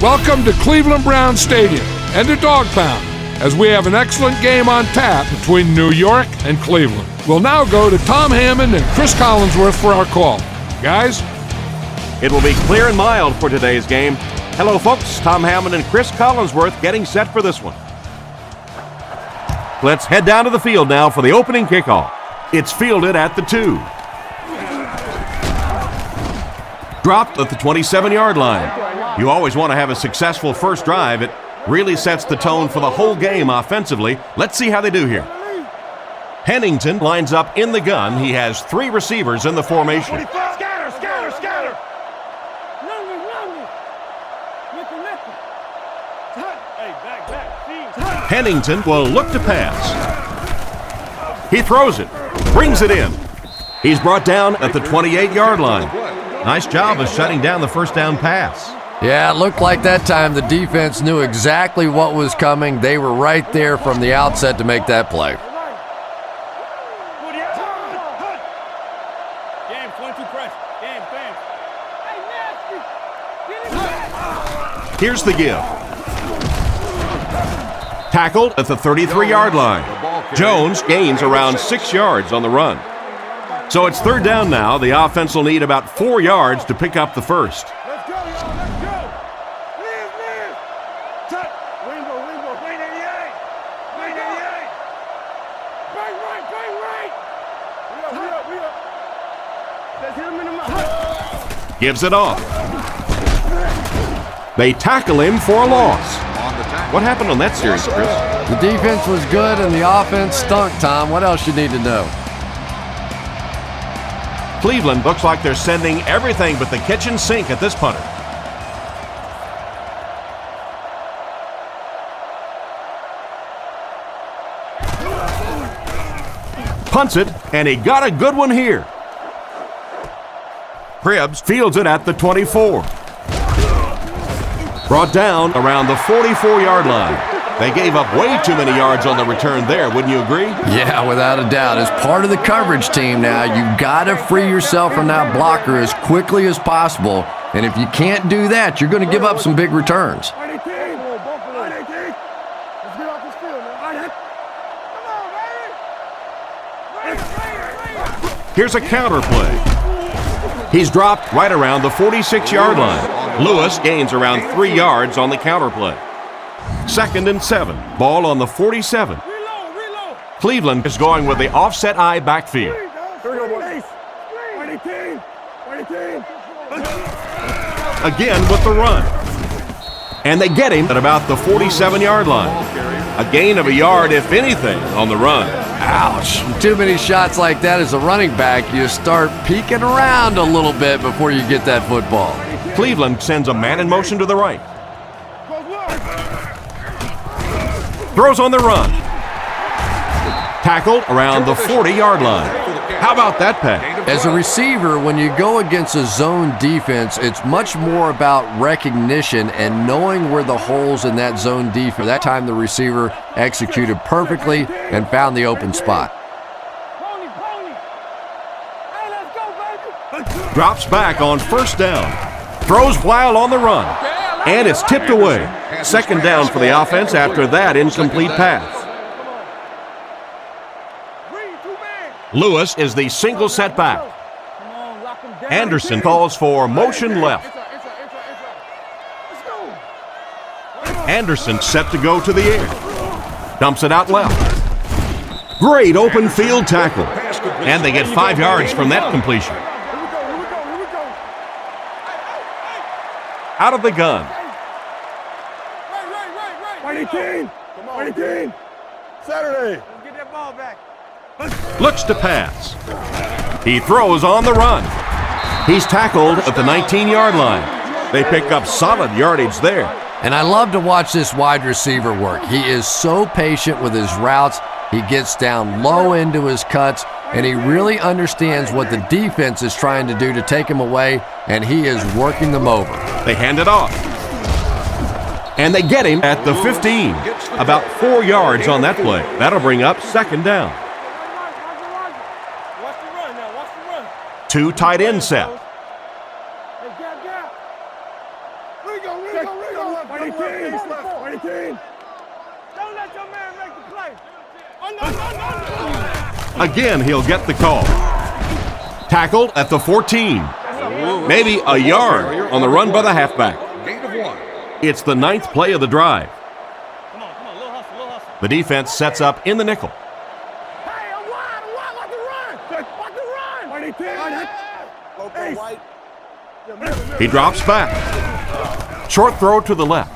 Welcome to Cleveland Browns Stadium and to Dog Pound, as we have an excellent game on tap between New York and Cleveland. We'll now go to Tom Hammond and Chris Collinsworth for our call. Guys? It will be clear and mild for today's game. Hello, folks. Tom Hammond and Chris Collinsworth getting set for this one. Let's head down to the field now for the opening kickoff. It's fielded at the 2. Dropped at the 27-yard line. You always want to have a successful first drive. It really sets the tone for the whole game offensively. Let's see how they do here. Pennington lines up in the gun. He has 3 receivers in the formation. Scatter! Pennington will look to pass. He throws it, brings it in. He's brought down at the 28-yard line. Nice job of shutting down the first down pass. Yeah, it looked like that time the defense knew exactly what was coming. They were right there from the outset to make that play. Here's the give. Tackled at the 33-yard line. Jones gains around 6 yards on the run. So it's third down now. The offense will need about 4 yards to pick up the first. Gives it off. They tackle him for a loss. What happened on that series, Chris? The defense was good and the offense stunk, Tom. What else you need to know? Cleveland looks like they're sending everything but the kitchen sink at this punter. Punts it, and he got a good one here. Cribbs fields it at the 24. Brought down around the 44-yard line. They gave up way too many yards on the return there, wouldn't you agree? Yeah, without a doubt. As part of the coverage team now, you've got to free yourself from that blocker as quickly as possible. And if you can't do that, you're going to give up some big returns. Here's a counter play. He's dropped right around the 46-yard line. Lewis gains around 3 yards on the counter play. 2nd and 7. Ball on the 47. Cleveland is going with the offset eye backfield. Again with the run. And they get him at about the 47-yard line. A gain of a yard, if anything, on the run. Ouch. Too many shots like that as a running back, you start peeking around a little bit before you get that football. Cleveland sends a man in motion to the right. Throws on the run. Tackled around the 40-yard line. How about that pass? As a receiver, when you go against a zone defense, it's much more about recognition and knowing where the holes in that zone defense. That time the receiver executed perfectly and found the open spot. Drops back on first down. Throws while on the run. And it's tipped away. 2nd down for the offense after that incomplete pass. Lewis is the single setback. Anderson calls for motion left. Anderson set to go to the air. Dumps it out left. Great open field tackle. And they get 5 yards from that completion. Out of the gun. Saturday. Get that ball back. Looks to pass. He throws on the run. He's tackled at the 19-yard line. They pick up solid yardage there. And I love to watch this wide receiver work. He is so patient with his routes. He gets down low into his cuts, and he really understands what the defense is trying to do to take him away, and he is working them over. They hand it off. And they get him at the 15. About 4 yards on that play. That'll bring up 2nd down. 2 tight end set. White 18. White 18. Don't let your man make the play. Again, he'll get the call. Tackled at the 14. Maybe a yard on the run by the halfback. It's the 9th play of the drive. Come on, little hustle. The defense sets up in the nickel. Hey, I'm wide, watch the run. White 18. He drops back. Short throw to the left.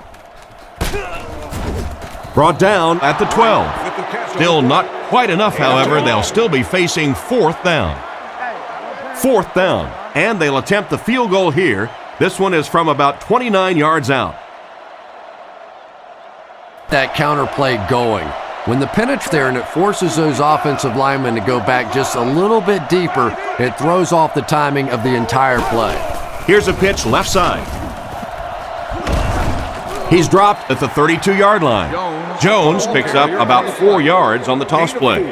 Brought down at the 12. Still not quite enough, however. They'll still be facing 4th down. 4th down, and they'll attempt the field goal here. This one is from about 29 yards out. That counter play going. When the penetrates there and it forces those offensive linemen to go back just a little bit deeper, it throws off the timing of the entire play. Here's a pitch left side. He's dropped at the 32-yard line. Jones picks up about 4 yards on the toss play.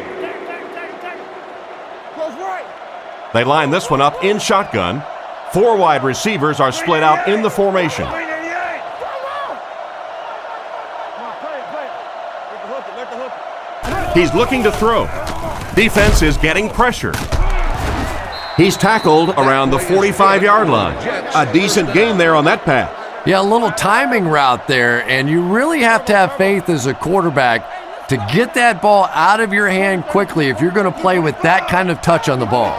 They line this one up in shotgun. 4 wide receivers are split out in the formation. He's looking to throw. Defense is getting pressure. He's tackled around the 45-yard line. A decent gain there on that pass. Yeah, a little timing route there, and you really have to have faith as a quarterback to get that ball out of your hand quickly if you're going to play with that kind of touch on the ball.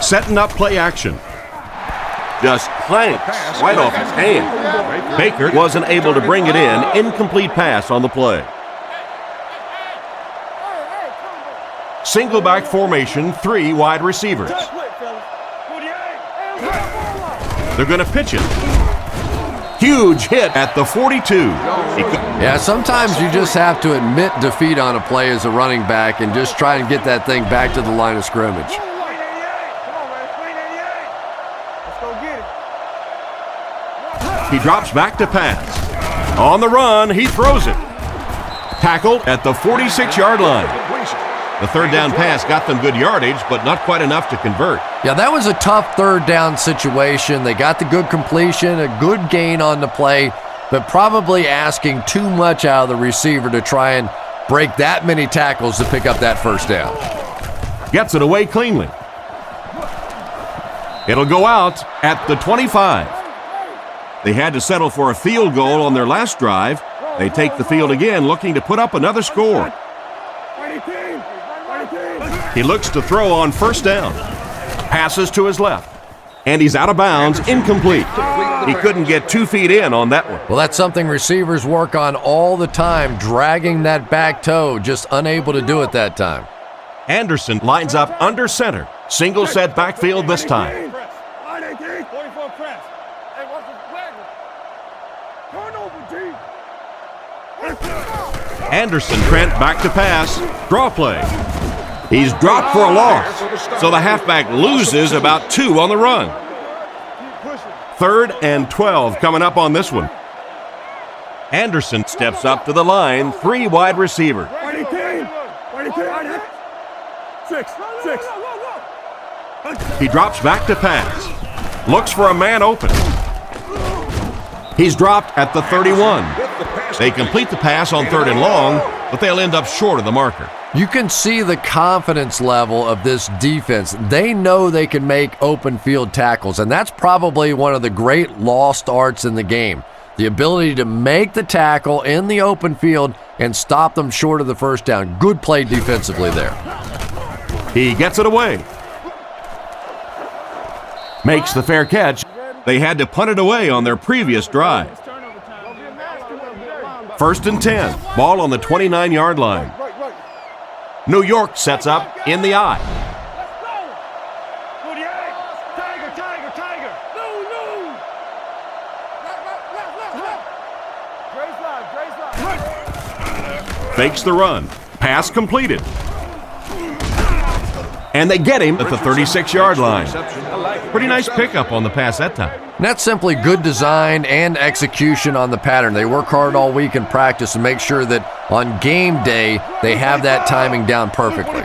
Setting up play action. Just clanks right off his hand. Baker wasn't able to bring it in. Incomplete pass on the play. Single back formation, 3 wide receivers. They're going to pitch it. Huge hit at the 42. Yeah, sometimes you just have to admit defeat on a play as a running back and just try and get that thing back to the line of scrimmage. He drops back to pass. On the run, he throws it. Tackled at the 46-yard line. The 3rd down pass got them good yardage, but not quite enough to convert. Yeah, that was a tough 3rd down situation. They got the good completion, a good gain on the play, but probably asking too much out of the receiver to try and break that many tackles to pick up that 1st down. Gets it away cleanly. It'll go out at the 25. They had to settle for a field goal on their last drive. They take the field again, looking to put up another score. He looks to throw on 1st down. Passes to his left. And he's out of bounds, incomplete. He couldn't get 2 feet in on that one. Well, that's something receivers work on all the time, dragging that back toe, just unable to do it that time. Anderson lines up under center. Single set backfield this time. Anderson, Trent, back to pass. Draw play. He's dropped for a loss, so the halfback loses about 2 on the run. 3rd and 12 coming up on this one. Anderson steps up to the line, 3 wide receiver. 6. He drops back to pass. Looks for a man open. He's dropped at the 31. They complete the pass on 3rd and long, but they'll end up short of the marker. You can see the confidence level of this defense. They know they can make open field tackles, and that's probably one of the great lost arts in the game. The ability to make the tackle in the open field and stop them short of the 1st down. Good play defensively there. He gets it away. Makes the fair catch. They had to punt it away on their previous drive. 1st and 10. Ball on the 29-yard line. New York sets up in the I. Fakes the run. Pass completed. And they get him at the 36-yard line. Pretty nice pickup on the pass that time. And that's simply good design and execution on the pattern. They work hard all week in practice to make sure that on game day they have that timing down perfectly.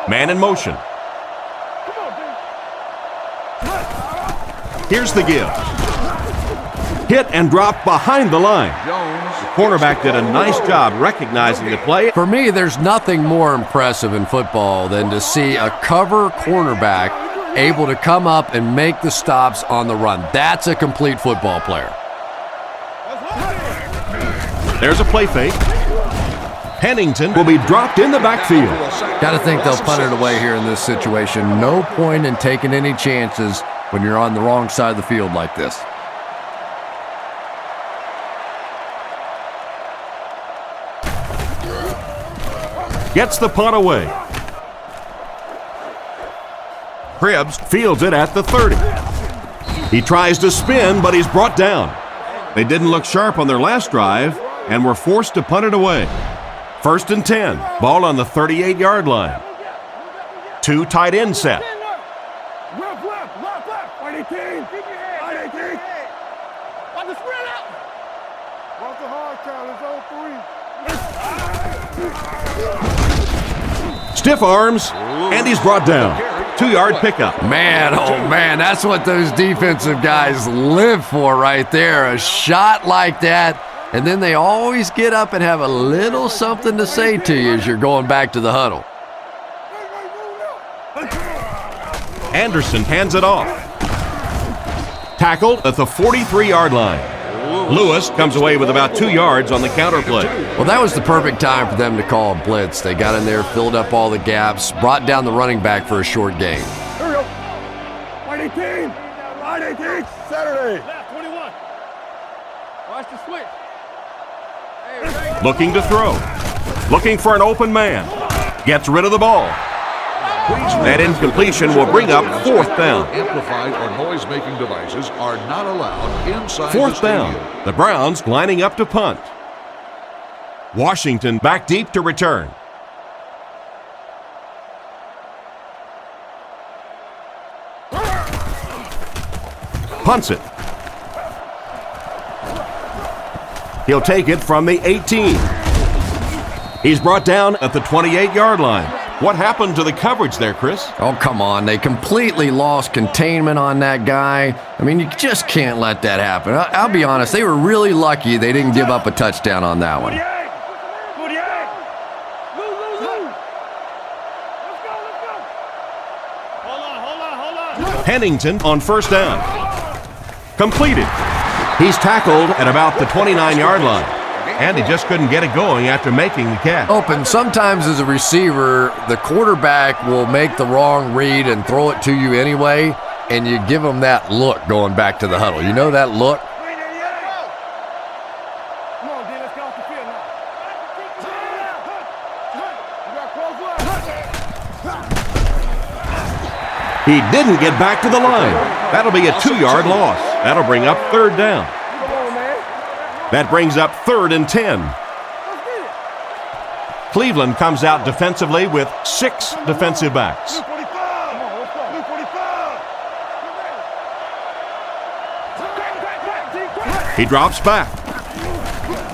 Man in motion. Here's the give. Hit and drop behind the line. The cornerback did a nice job recognizing the play. For me, there's nothing more impressive in football than to see a cover cornerback able to come up and make the stops on the run. That's a complete football player. There's a play fake. Pennington will be dropped in the backfield. Got to think they'll punt it away here in this situation. No point in taking any chances when you're on the wrong side of the field like this. Gets the punt away. Cribbs fields it at the 30. He tries to spin, but he's brought down. They didn't look sharp on their last drive and were forced to punt it away. 1st and 10. Ball on the 38-yard line. 2 tight end set. Stiff arms, and he's brought down. 2-yard pickup. Man, oh man, that's what those defensive guys live for right there. A shot like that, and then they always get up and have a little something to say to you as you're going back to the huddle. Anderson hands it off. Tackled at the 43-yard line. Lewis comes away with about 2 yards on the counter play. Well, that was the perfect time for them to call a blitz. They got in there, filled up all the gaps, brought down the running back for a short gain. Here we go. Right 18. Right 18. Saturday. Left 21. Watch the switch. Hey, Looking to throw. Looking for an open man. Gets rid of the ball. That incompletion will bring up 4th down. Amplified or noise-making devices are not allowed inside 4th down. The Browns lining up to punt. Washington back deep to return. Punts it. He'll take it from the 18. He's brought down at the 28-yard line. What happened to the coverage there, Chris? Oh, come on. They completely lost containment on that guy. I mean, you just can't let that happen. I'll be honest, they were really lucky they didn't give up a touchdown on that one. Pennington on 1st down. Completed. He's tackled at about the 29-yard line. And he just couldn't get it going after making the catch. Open. Sometimes as a receiver, the quarterback will make the wrong read and throw it to you anyway, and you give him that look going back to the huddle. You know that look? He didn't get back to the line. That'll be a 2-yard loss. That'll bring up 3rd down. That brings up 3rd and 10. Cleveland comes out defensively with 6 defensive backs. He drops back.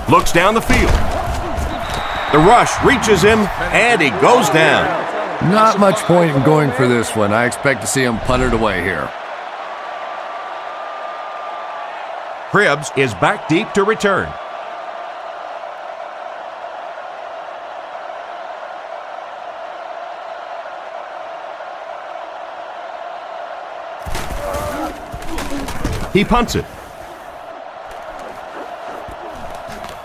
Looks down the field. The rush reaches him, and he goes down. Not much point in going for this one. I expect to see him punt it away here. Cribbs is back deep to return. He punts it.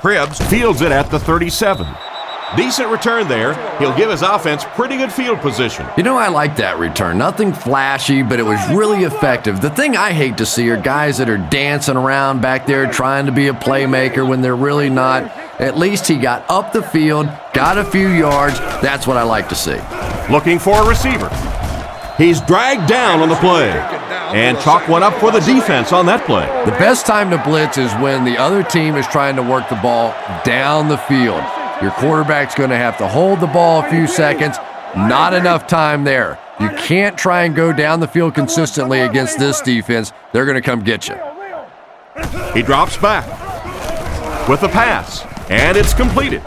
Cribbs fields it at the 37. Decent return there. He'll give his offense pretty good field position. You know, I like that return. Nothing flashy, but it was really effective. The thing I hate to see are guys that are dancing around back there trying to be a playmaker when they're really not. At least he got up the field, got a few yards. That's what I like to see. Looking for a receiver. He's dragged down on the play. And chalk one up for the defense on that play. The best time to blitz is when the other team is trying to work the ball down the field. Your quarterback's going to have to hold the ball a few seconds. Not enough time there. You can't try and go down the field consistently against this defense. They're going to come get you. He drops back with the pass, and it's completed.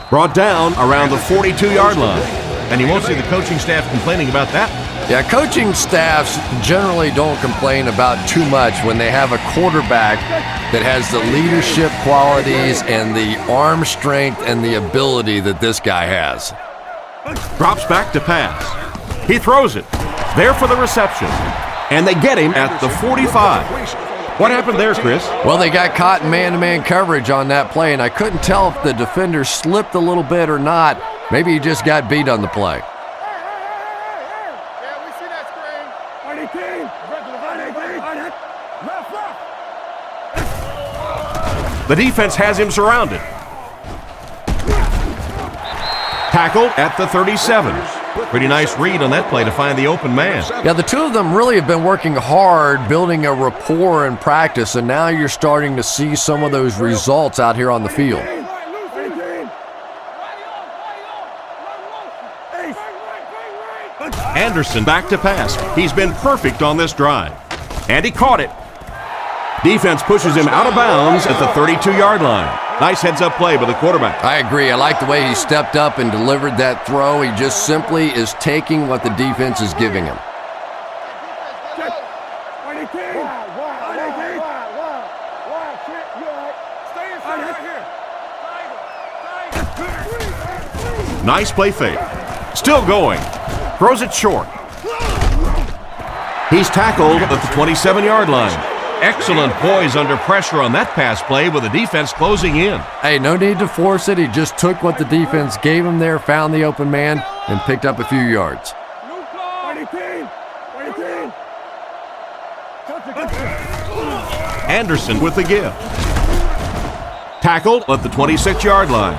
Brought down around the 42-yard line. and you won't see the coaching staff complaining about that. Yeah, coaching staffs generally don't complain about too much when they have a quarterback that has the leadership qualities and the arm strength and the ability that this guy has. Drops back to pass. He throws it. There for the reception. And they get him at the 45. What happened there, Chris? Well, they got caught in man-to-man coverage on that play, and I couldn't tell if the defender slipped a little bit or not. Maybe he just got beat on the play. Yeah, we see that screen. The defense has him surrounded. Tackled at the 37. Pretty nice read on that play to find the open man. Yeah, the two of them really have been working hard, building a rapport in practice, and now you're starting to see some of those results out here on the field. Anderson back to pass. He's been perfect on this drive. And he caught it. Defense pushes him out of bounds at the 32-yard line. Nice heads-up play by the quarterback. I agree. I like the way he stepped up and delivered that throw. He just simply is taking what the defense is giving him. Nice play fake. Still going. Throws it short. He's tackled at the 27-yard line. Excellent poise under pressure on that pass play with the defense closing in. Hey, no need to force it. He just took what the defense gave him there, found the open man, and picked up a few yards. Anderson with the give. Tackled at the 26-yard line.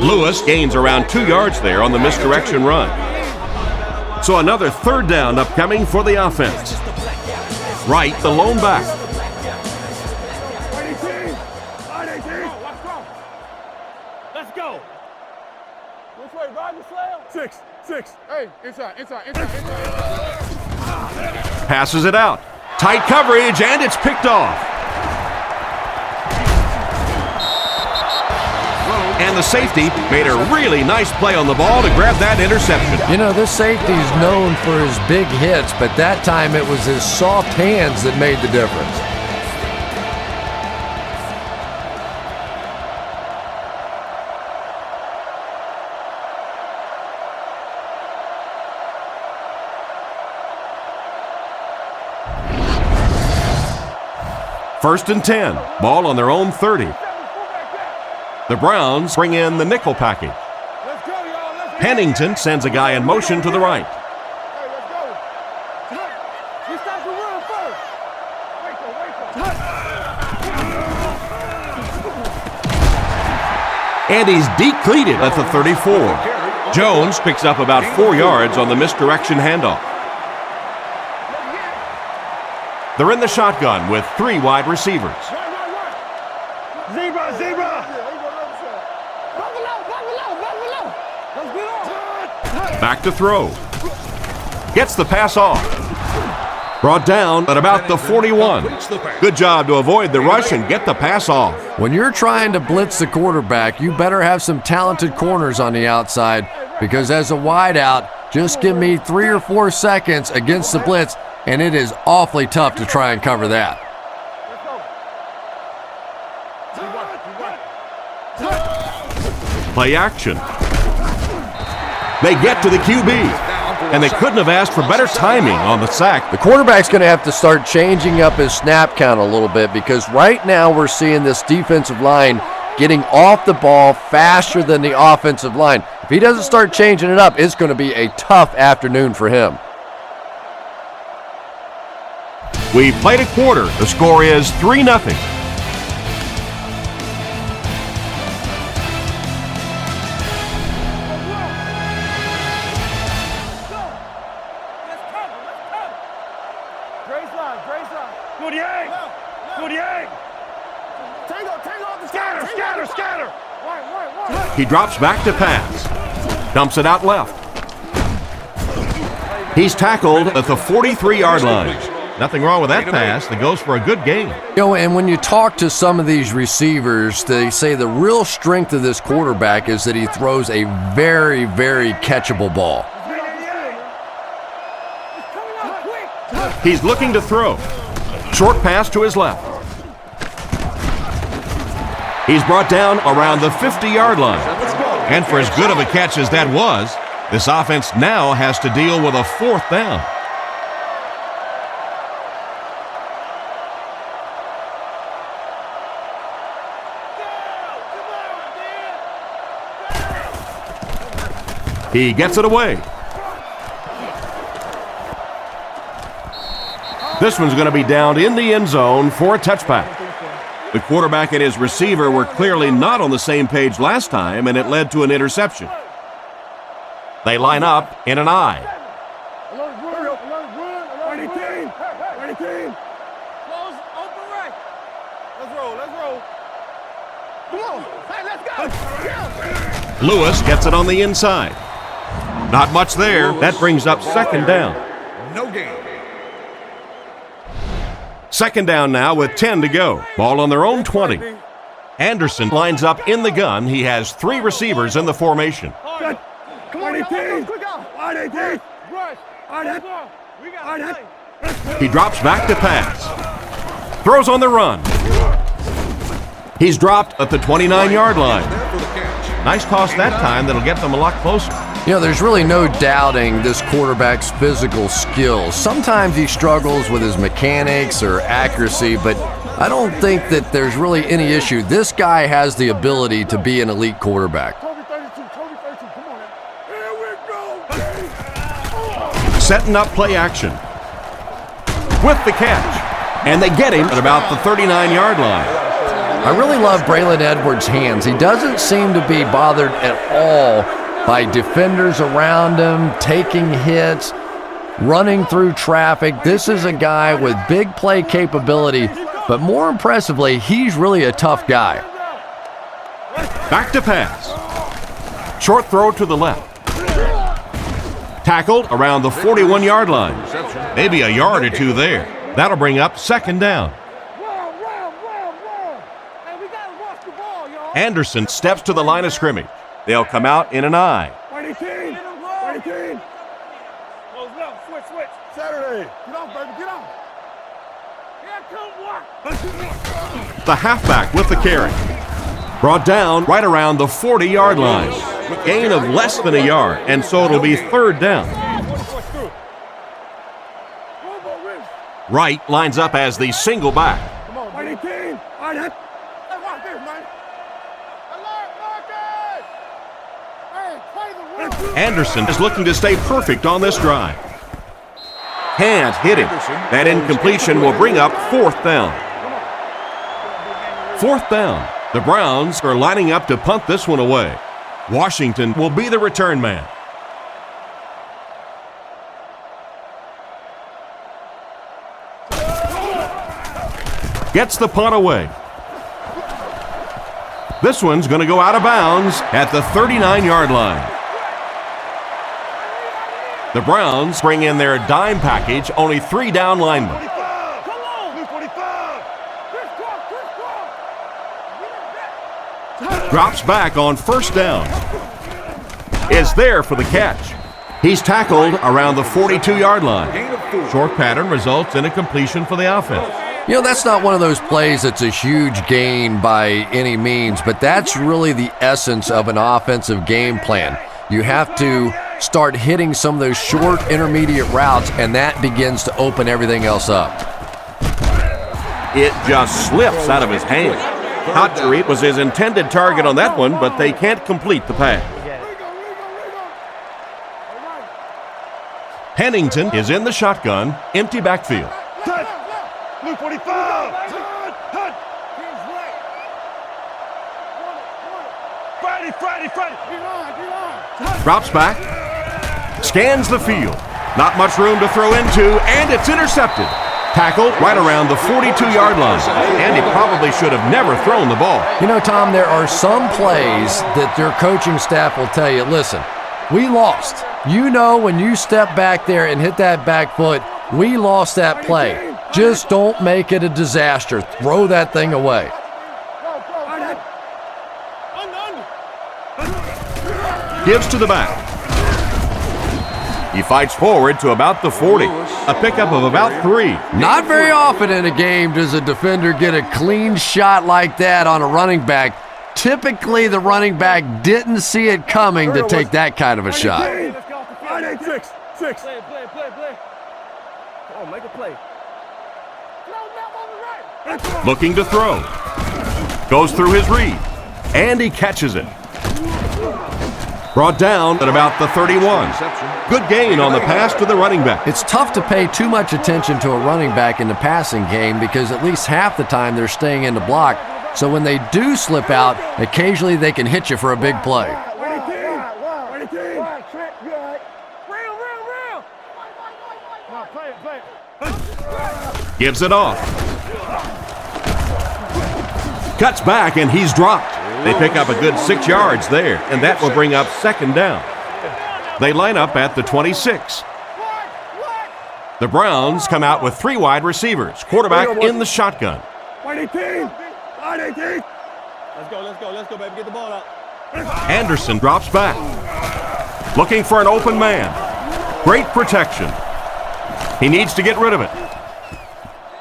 Lewis gains around 2 yards there on the misdirection run. So another third down upcoming for the offense. Wright, the lone back. Let's go. Which way, Roger Slayer? 6. Hey, inside. Passes it out. Tight coverage, and it's picked off. And the safety made a really nice play on the ball to grab that interception. You know, this safety's known for his big hits, but that time it was his soft hands that made the difference. First and 10. Ball on their own 30. The Browns bring in the nickel package. Pennington sends a guy in motion to the right. And he's decleated at the 34. Jones picks up about 4 yards on the misdirection handoff. They're in the shotgun with 3 wide receivers. Zebra. Back to throw. Gets the pass off. Brought down at about the 41. Good job to avoid the rush and get the pass off. When you're trying to blitz the quarterback, you better have some talented corners on the outside, because as a wideout, just give me 3 or 4 seconds against the blitz, and it is awfully tough to try and cover that. Play action. They get to the QB, and they couldn't have asked for better timing on the sack. The quarterback's going to have to start changing up his snap count a little bit, because right now we're seeing this defensive line getting off the ball faster than the offensive line. If he doesn't start changing it up, it's going to be a tough afternoon for him. We played a quarter. The score is 3-0. He drops back to pass. Dumps it out left. He's tackled at the 43-yard line. Nothing wrong with that pass that goes for a good gain. And when you talk to some of these receivers, they say the real strength of this quarterback is that he throws a very, very catchable ball. He's looking to throw. Short pass to his left. He's brought down around the 50-yard line. And for as good of a catch as that was, this offense now has to deal with a 4th down. He gets it away. This one's going to be down in the end zone for a touchback. The quarterback and his receiver were clearly not on the same page last time, and it led to an interception. They line up in an I. Lewis gets it on the inside. Not much there. That brings up 2nd down. No gain. 2nd down now with 10 to go. Ball on their own 20. Anderson lines up in the gun. He has 3 receivers in the formation. He drops back to pass. Throws on the run. He's dropped at the 29-yard line. Nice toss that time that'll get them a lot closer. There's really no doubting this quarterback's physical skills. Sometimes he struggles with his mechanics or accuracy, but I don't think that there's really any issue. This guy has the ability to be an elite quarterback. Setting up play action. With the catch. And they get him at about the 39-yard line. I really love Braylon Edwards' hands. He doesn't seem to be bothered at all by defenders around him, taking hits, running through traffic. This is a guy with big play capability, but more impressively, he's really a tough guy. Back to pass. Short throw to the left. Tackled around the 41-yard line. Maybe a yard or two there. That'll bring up 2nd down. Anderson steps to the line of scrimmage. They'll come out in an I. Saturday. Get on, baby, get on. The halfback with the carry. Brought down right around the 40-yard line. Gain of less than a yard, and so it'll be 3rd down. Wright lines up as the single back. Come on, 18. Anderson is looking to stay perfect on this drive. Can't hit him. That incompletion will bring up 4th down. 4th down. The Browns are lining up to punt this one away. Washington will be the return man. Gets the punt away. This one's going to go out of bounds at the 39-yard line. The Browns bring in their dime package, only 3 down linemen. Drops back on 1st down. Is there for the catch. He's tackled around the 42-yard line. Short pattern results in a completion for the offense. That's not one of those plays that's a huge gain by any means, but that's really the essence of an offensive game plan. You have to start hitting some of those short intermediate routes, and that begins to open everything else up. It just slips out of his hand. Hotchery was his intended target on that one, but they can't complete the pass. Pennington is in the shotgun, empty backfield. Blue 45. Friday. Drops back, scans the field. Not much room to throw into, and it's intercepted. Tackled right around the 42-yard line, and he probably should have never thrown the ball. Tom, there are some plays that their coaching staff will tell you, listen, we lost. When you step back there and hit that back foot, we lost that play. Just don't make it a disaster. Throw that thing away. Gives to the back. He fights forward to about the 40. A pickup of about 3. Not very often in a game does a defender get a clean shot like that on a running back. Typically, the running back didn't see it coming to take that kind of a shot. 6. Play. Come on, make a play. Looking to throw. Goes through his read. And he catches it. Brought down at about the 31. Good gain on the pass to the running back. It's tough to pay too much attention to a running back in the passing game because at least half the time they're staying in the block. So when they do slip out, occasionally they can hit you for a big play. Gives it off. Cuts back and he's dropped. They pick up a good 6 yards there, and that will bring up second down. They line up at the 26. The Browns come out with 3 wide receivers. Quarterback in the shotgun. Let's go, baby. Get the ball out. Anderson drops back. Looking for an open man. Great protection. He needs to get rid of it.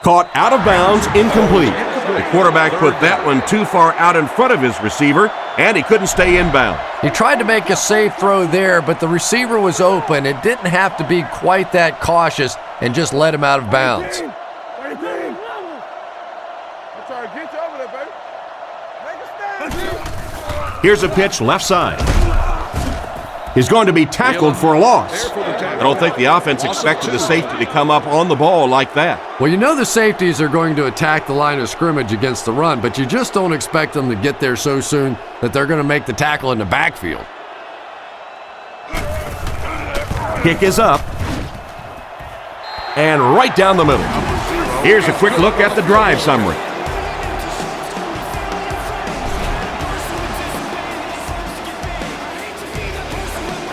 Caught out of bounds, incomplete. The quarterback put that one too far out in front of his receiver, and he couldn't stay inbound. He tried to make a safe throw there, but the receiver was open. It didn't have to be quite that cautious and just let him out of bounds. Here's a pitch left side. He's going to be tackled for a loss. I don't think the offense expected the safety to come up on the ball like that. Well, you know the safeties are going to attack the line of scrimmage against the run, but you just don't expect them to get there so soon that they're going to make the tackle in the backfield. Kick is up. And right down the middle. Here's a quick look at the drive summary.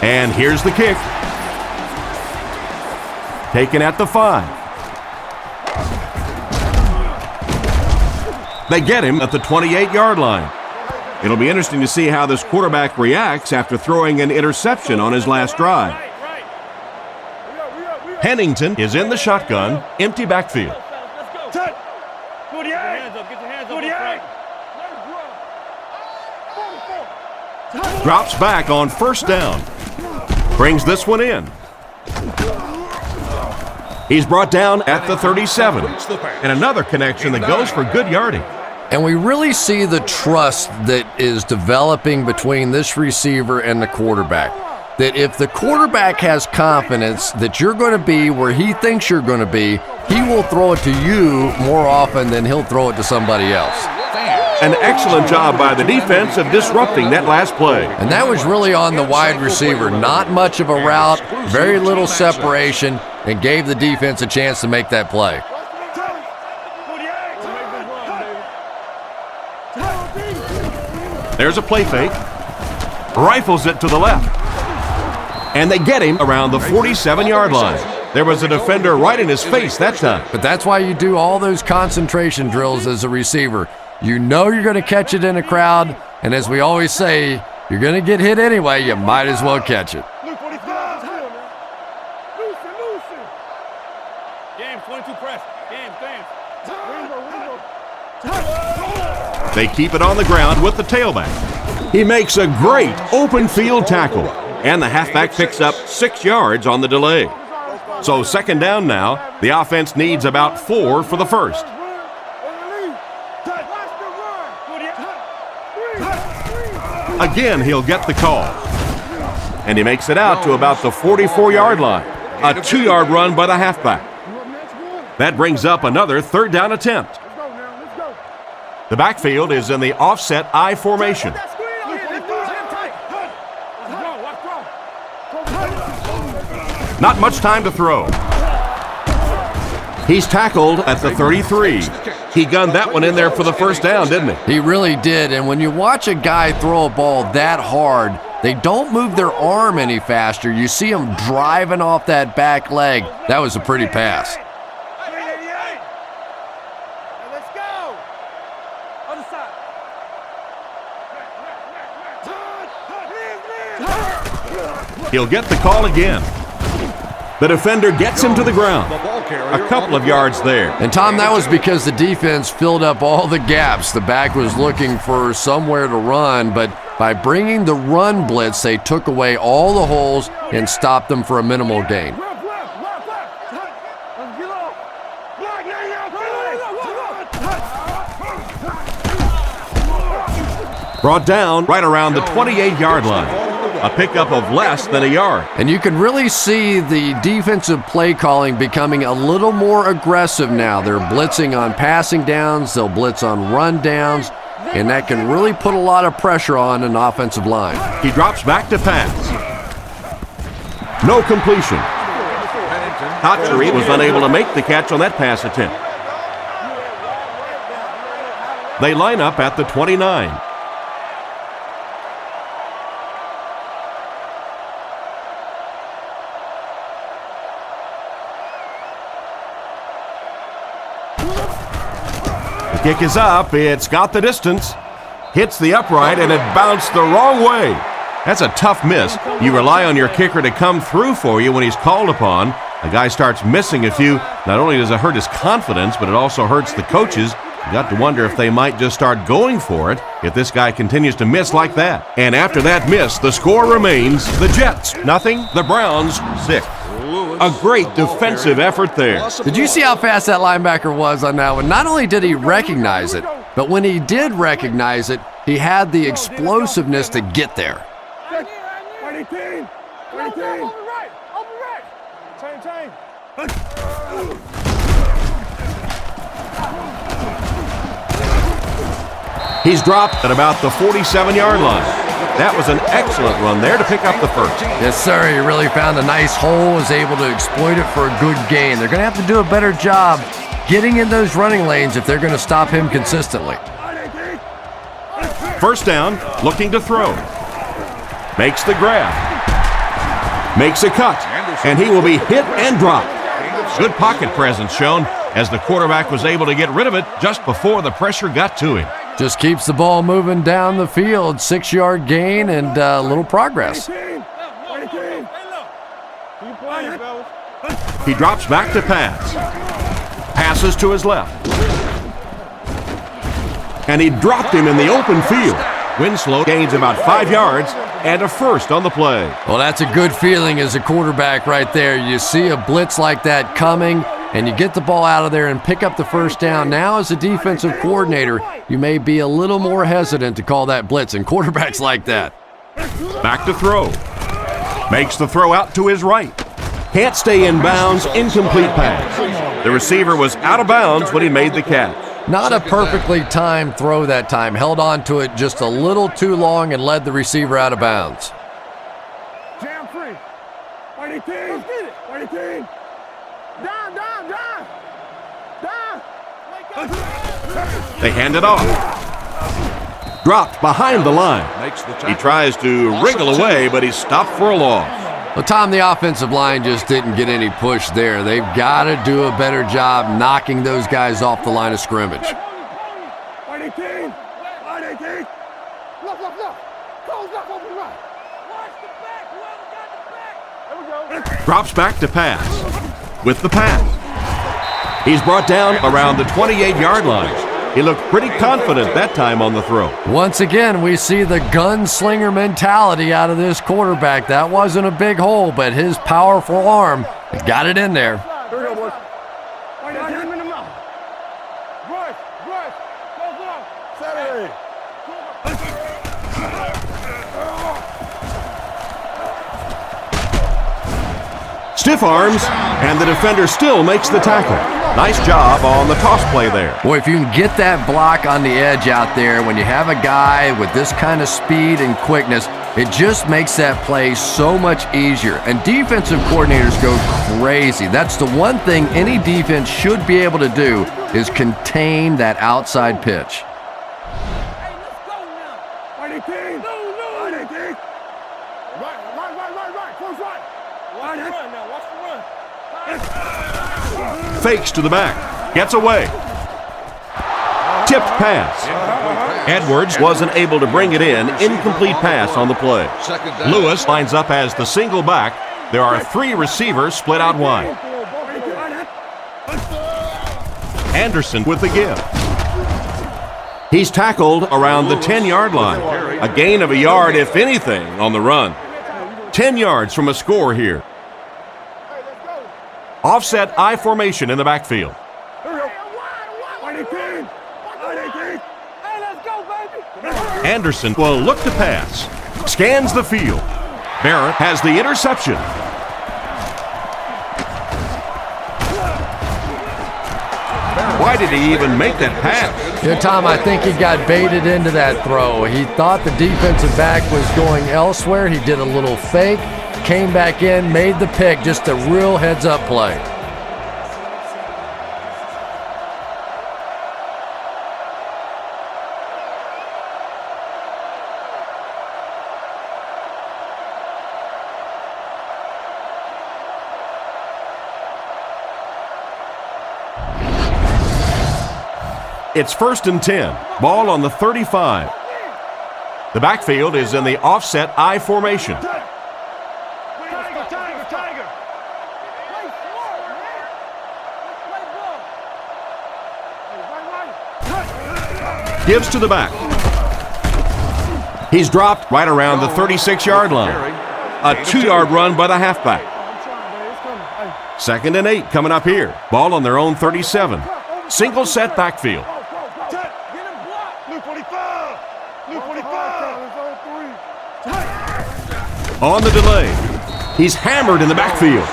And here's the kick. Taken at the 5. They get him at the 28-yard line. It'll be interesting to see how this quarterback reacts after throwing an interception on his last drive. Pennington is in the shotgun, empty backfield. Drops back on first down. Brings this one in. He's brought down at the 37. And another connection that goes for good yardage. And we really see the trust that is developing between this receiver and the quarterback. That if the quarterback has confidence that you're going to be where he thinks you're going to be, he will throw it to you more often than he'll throw it to somebody else. An excellent job by the defense of disrupting that last play. And that was really on the wide receiver. Not much of a route, very little separation, and gave the defense a chance to make that play. There's a play fake. Rifles it to the left. And they get him around the 47-yard line. There was a defender right in his face that time. But that's why you do all those concentration drills as a receiver. You know you're going to catch it in a crowd, and as we always say, you're going to get hit anyway, you might as well catch it. They keep it on the ground with the tailback. He makes a great open field tackle, and the halfback picks up 6 yards on the delay. So second down now, the offense needs about 4 for the first. Again, he'll get the call. And he makes it out to about the 44-yard line. A 2-yard run by the halfback. That brings up another third down attempt. The backfield is in the offset I formation. Not much time to throw. He's tackled at the 33. He gunned that one in there for the first down, didn't he? He really did, and when you watch a guy throw a ball that hard, they don't move their arm any faster. You see him driving off that back leg. That was a pretty pass. He'll get the call again. The defender gets him to the ground. A couple of yards there. And Tom, that was because the defense filled up all the gaps. The back was looking for somewhere to run, but by bringing the run blitz, they took away all the holes and stopped them for a minimal gain. Brought down right around the 28-yard line. A pickup of less than a yard. And you can really see the defensive play calling becoming a little more aggressive now. They're blitzing on passing downs, they'll blitz on run downs, and that can really put a lot of pressure on an offensive line. He drops back to pass. No completion. Hatchery was unable to make the catch on that pass attempt. They line up at the 29. Kick is up, it's got the distance, hits the upright, and it bounced the wrong way. That's a tough miss. You rely on your kicker to come through for you when he's called upon. A guy starts missing a few. Not only does it hurt his confidence, but it also hurts the coaches. You got to wonder if they might just start going for it if this guy continues to miss like that. And after that miss, the score remains the Jets 0, the Browns 6. A great defensive effort there. Did you see how fast that linebacker was on that one? Not only did he recognize it, but when he did recognize it, he had the explosiveness to get there. He's dropped at about the 47-yard line. That was an excellent run there to pick up the first. Yes, sir. He really found a nice hole, was able to exploit it for a good gain. They're going to have to do a better job getting in those running lanes if they're going to stop him consistently. First down, looking to throw. Makes the grab. Makes a cut. And he will be hit and dropped. Good pocket presence shown as the quarterback was able to get rid of it just before the pressure got to him. Just keeps the ball moving down the field. 6-yard gain and a little progress. He drops back to pass. Passes to his left. And he dropped him in the open field. Winslow gains about 5 yards and a first on the play. Well, that's a good feeling as a quarterback right there. You see a blitz like that coming, and you get the ball out of there and pick up the first down. Now, as a defensive coordinator, you may be a little more hesitant to call that blitz, and quarterbacks like that. Back to throw. Makes the throw out to his right. Can't stay in bounds, incomplete pass. The receiver was out of bounds when he made the catch. Not a perfectly timed throw that time. Held on to it just a little too long and led the receiver out of bounds. Jam free. 18. Let's get it. 18. Down. They hand it off. Dropped behind the line. He tries to wriggle away, but he's stopped for a loss. Well, Tom, the offensive line just didn't get any push there. They've got to do a better job knocking those guys off the line of scrimmage. 18. 18. Look. Goes left over the right. Watch the back. Whoever got the back. There we go. Drops back to pass. With the pass. He's brought down around the 28-yard line. He looked pretty confident that time on the throw. Once again, we see the gunslinger mentality out of this quarterback. That wasn't a big hole, but his powerful arm got it in there. Here we go, boys. Hit him in the mouth. Rush. Goes up. Saturday. Stiff arms, and the defender still makes the tackle. Nice job on the toss play there. Boy, if you can get that block on the edge out there, when you have a guy with this kind of speed and quickness, it just makes that play so much easier. And defensive coordinators go crazy. That's the one thing any defense should be able to do, is contain that outside pitch. Hey, let's go now. 18. No. 18. Right. Close right. Watch the run now. Watch the run. Fakes to the back. Gets away. tipped pass. Edwards wasn't able to bring it in. Incomplete pass on the play. Lewis lines up as the single back. There are 3 receivers split out wide. Anderson with the give. He's tackled around the 10-yard line. A gain of a yard, if anything, on the run. 10 yards from a score here. Offset I formation in the backfield. Anderson will look to pass. Scans the field. Barrett has the interception. Why did he even make that pass? Yeah, Tom, I think he got baited into that throw. He thought the defensive back was going elsewhere. He did a little fake, came back in, made the pick. Just a real heads-up play. It's 1st and 10. Ball on the 35. The backfield is in the offset I formation. Gives to the back. He's dropped right around the 36-yard line. A 2-yard run by the halfback. 2nd and 8 coming up here. Ball on their own 37. Single set backfield. On the delay. He's hammered in the backfield.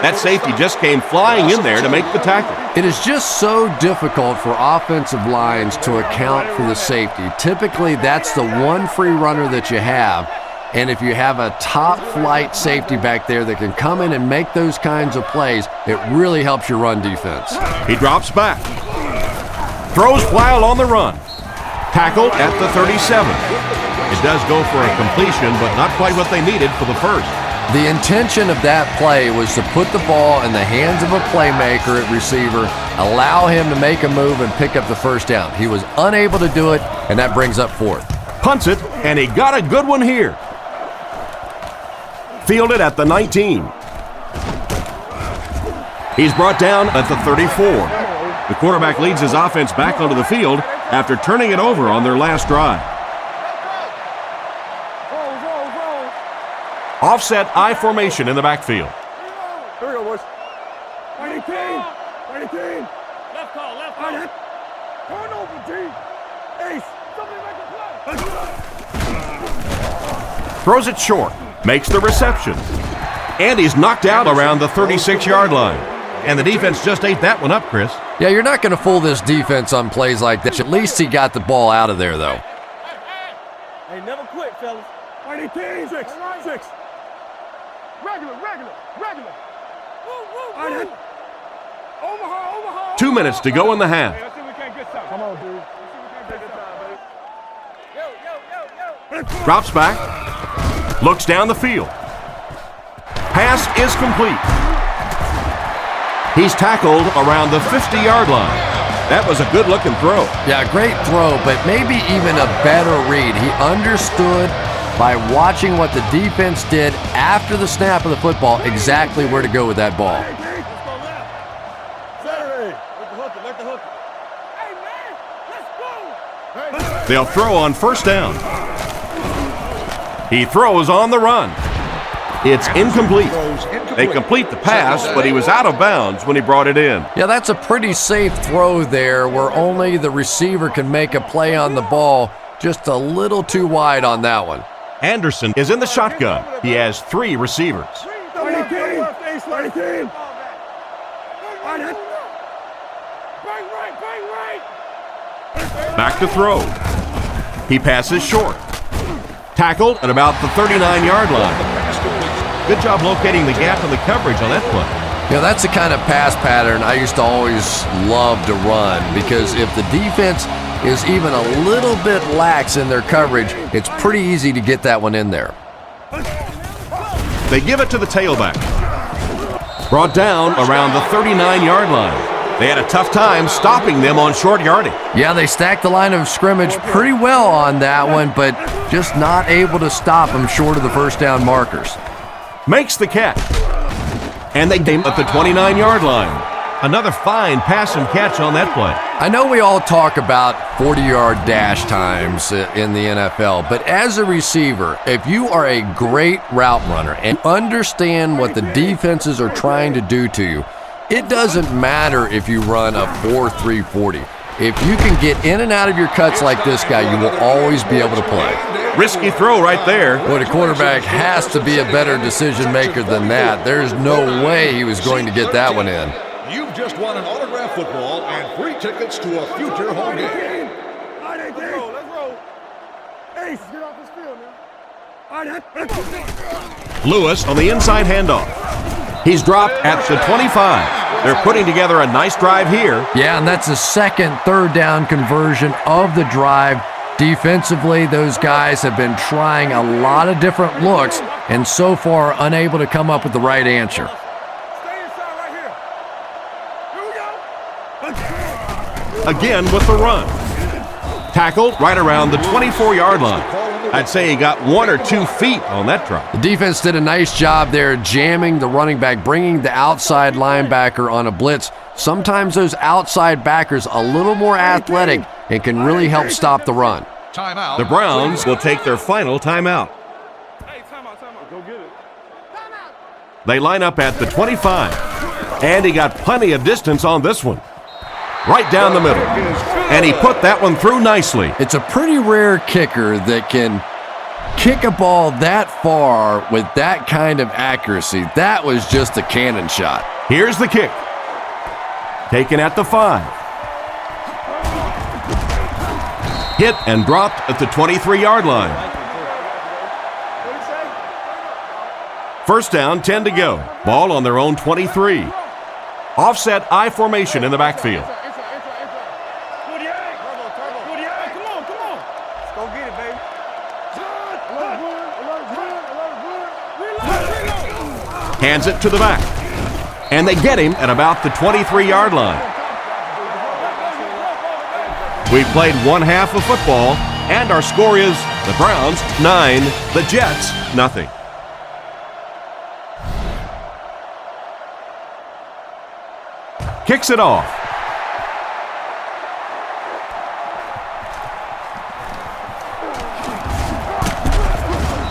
That safety just came flying in there to make the tackle. It is just so difficult for offensive lines to account for the safety. Typically, that's the one free runner that you have. And if you have a top-flight safety back there that can come in and make those kinds of plays, it really helps your run defense. He drops back. Throws while on the run. Tackle at the 37. It does go for a completion, but not quite what they needed for the first. The intention of that play was to put the ball in the hands of a playmaker at receiver, allow him to make a move and pick up the first down. He was unable to do it, and that brings up 4th. Punts it, and he got a good one here. Fielded at the 19. He's brought down at the 34. The quarterback leads his offense back onto the field after turning it over on their last drive. Offset I formation in the backfield. Here we go, boys. Fighting team. Fighting team. Left call, left call. Turn over, team. Ace. Somebody make a play. Throws it short. Makes the reception. And he's knocked out around the 36-yard line. And the defense just ate that one up, Chris. Yeah, you're not going to fool this defense on plays like that. At least he got the ball out of there, though. Hey, never quit, fellas. Fighting team. 6. Regular. Woo. Omaha. 2 minutes to go in the half. Let's see if we can't get something. Come on, dude. Yo. Drops back. Looks down the field. Pass is complete. He's tackled around the 50-yard line. That was a good-looking throw. Yeah, great throw, but maybe even a better read. He understood by watching what the defense did after the snap of the football exactly where to go with that ball. They'll throw on 1st down. He throws on the run. It's incomplete. They complete the pass, but he was out of bounds when he brought it in. Yeah, that's a pretty safe throw there where only the receiver can make a play on the ball. Just a little too wide on that one. Anderson is in the shotgun. He has 3 receivers. Back to throw. He passes short. Tackled at about the 39-yard line. Good job locating the gap in the coverage on that play. Yeah, that's the kind of pass pattern I used to always love to run, because if the defense is even a little bit lax in their coverage, it's pretty easy to get that one in there. They give it to the tailback. Brought down around the 39-yard line. They had a tough time stopping them on short yardage. Yeah, they stacked the line of scrimmage pretty well on that one, but just not able to stop them short of the first down markers. Makes the catch. And they came at the 29-yard line. Another fine pass and catch on that play. I know we all talk about 40-yard dash times in the NFL, but as a receiver, if you are a great route runner and understand what the defenses are trying to do to you, it doesn't matter if you run a 4.3 40. If you can get in and out of your cuts like this guy, you will always be able to play. Risky throw right there. Well, the quarterback has to be a better decision maker than that. There's no way he was going to get that one in. You've just won an autographed football and free tickets to a future home game. Let's roll. Ace, get off this field, man. Lewis on the inside handoff. He's dropped at the 25. They're putting together a nice drive here. Yeah, and that's the second third down conversion of the drive. Defensively, those guys have been trying a lot of different looks and so far unable to come up with the right answer. Stay inside right here. Here we go. Again with the run. Tackled right around the 24-yard line. I'd say he got 1 or 2 feet on that drop. The defense did a nice job there jamming the running back, bringing the outside linebacker on a blitz. Sometimes those outside backers a little more athletic and can really help stop the run. Timeout. The Browns will take their final timeout. Hey, timeout. Go get it. They line up at the 25. And he got plenty of distance on this one. Right down the middle. And he put that one through nicely. It's a pretty rare kicker that can kick a ball that far with that kind of accuracy. That was just a cannon shot. Here's the kick. Taken at the 5. Hit and dropped at the 23-yard line. First down, 10 to go. Ball on their own 23. Offset I formation in the backfield. Hands it to the back. And they get him at about the 23-yard line. We've played one half of football, and our score is the Browns 9, the Jets 0. Kicks it off.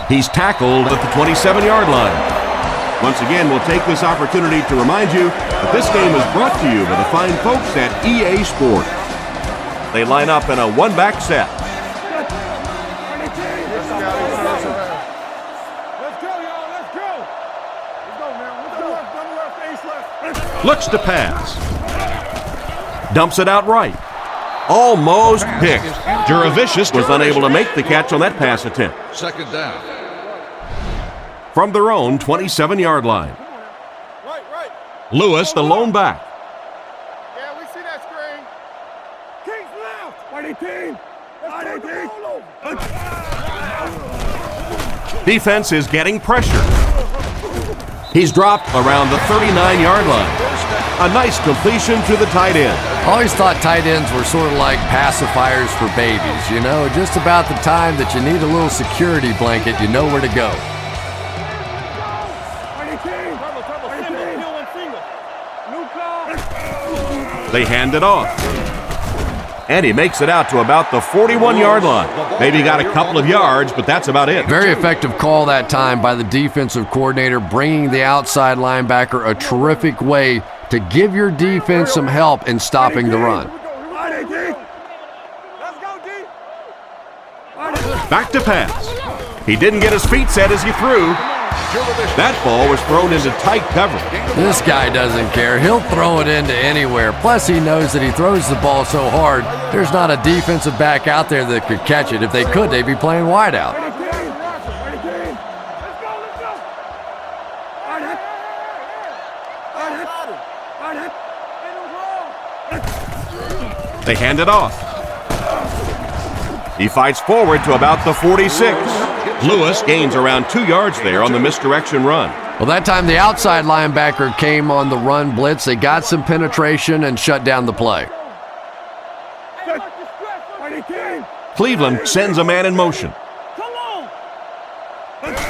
He's tackled at the 27-yard line. Once again, we'll take this opportunity to remind you that this game is brought to you by the fine folks at EA Sports. They line up in a one-back set. Let's go, y'all. Let's go. Let's go, man. Let's go. Looks to pass. Dumps it out right. Almost picked. Juravicius was unable to make the catch on that pass attempt. Second down. From their own 27-yard line. Right. Lewis, the lone back. Yeah, we see that screen. Kings left. Right 18. Defense is getting pressure. He's dropped around the 39-yard line. A nice completion to the tight end. I always thought tight ends were sort of like pacifiers for babies. You know, just about the time that you need a little security blanket, you know where to go. They hand it off. And he makes it out to about the 41-yard line. Maybe got a couple of yards, but that's about it. Very effective call that time by the defensive coordinator, bringing the outside linebacker a terrific way to give your defense some help in stopping the run. Back to pass. He didn't get his feet set as he threw. That ball was thrown into tight cover. This guy doesn't care. He'll throw it into anywhere. Plus, he knows that he throws the ball so hard, there's not a defensive back out there that could catch it. If they could, they'd be playing wide out. They hand it off. He fights forward to about the 46. Lewis gains around 2 yards there on the misdirection run. Well, that time the outside linebacker came on the run blitz. They got some penetration and shut down the play. Cleveland sends a man in motion.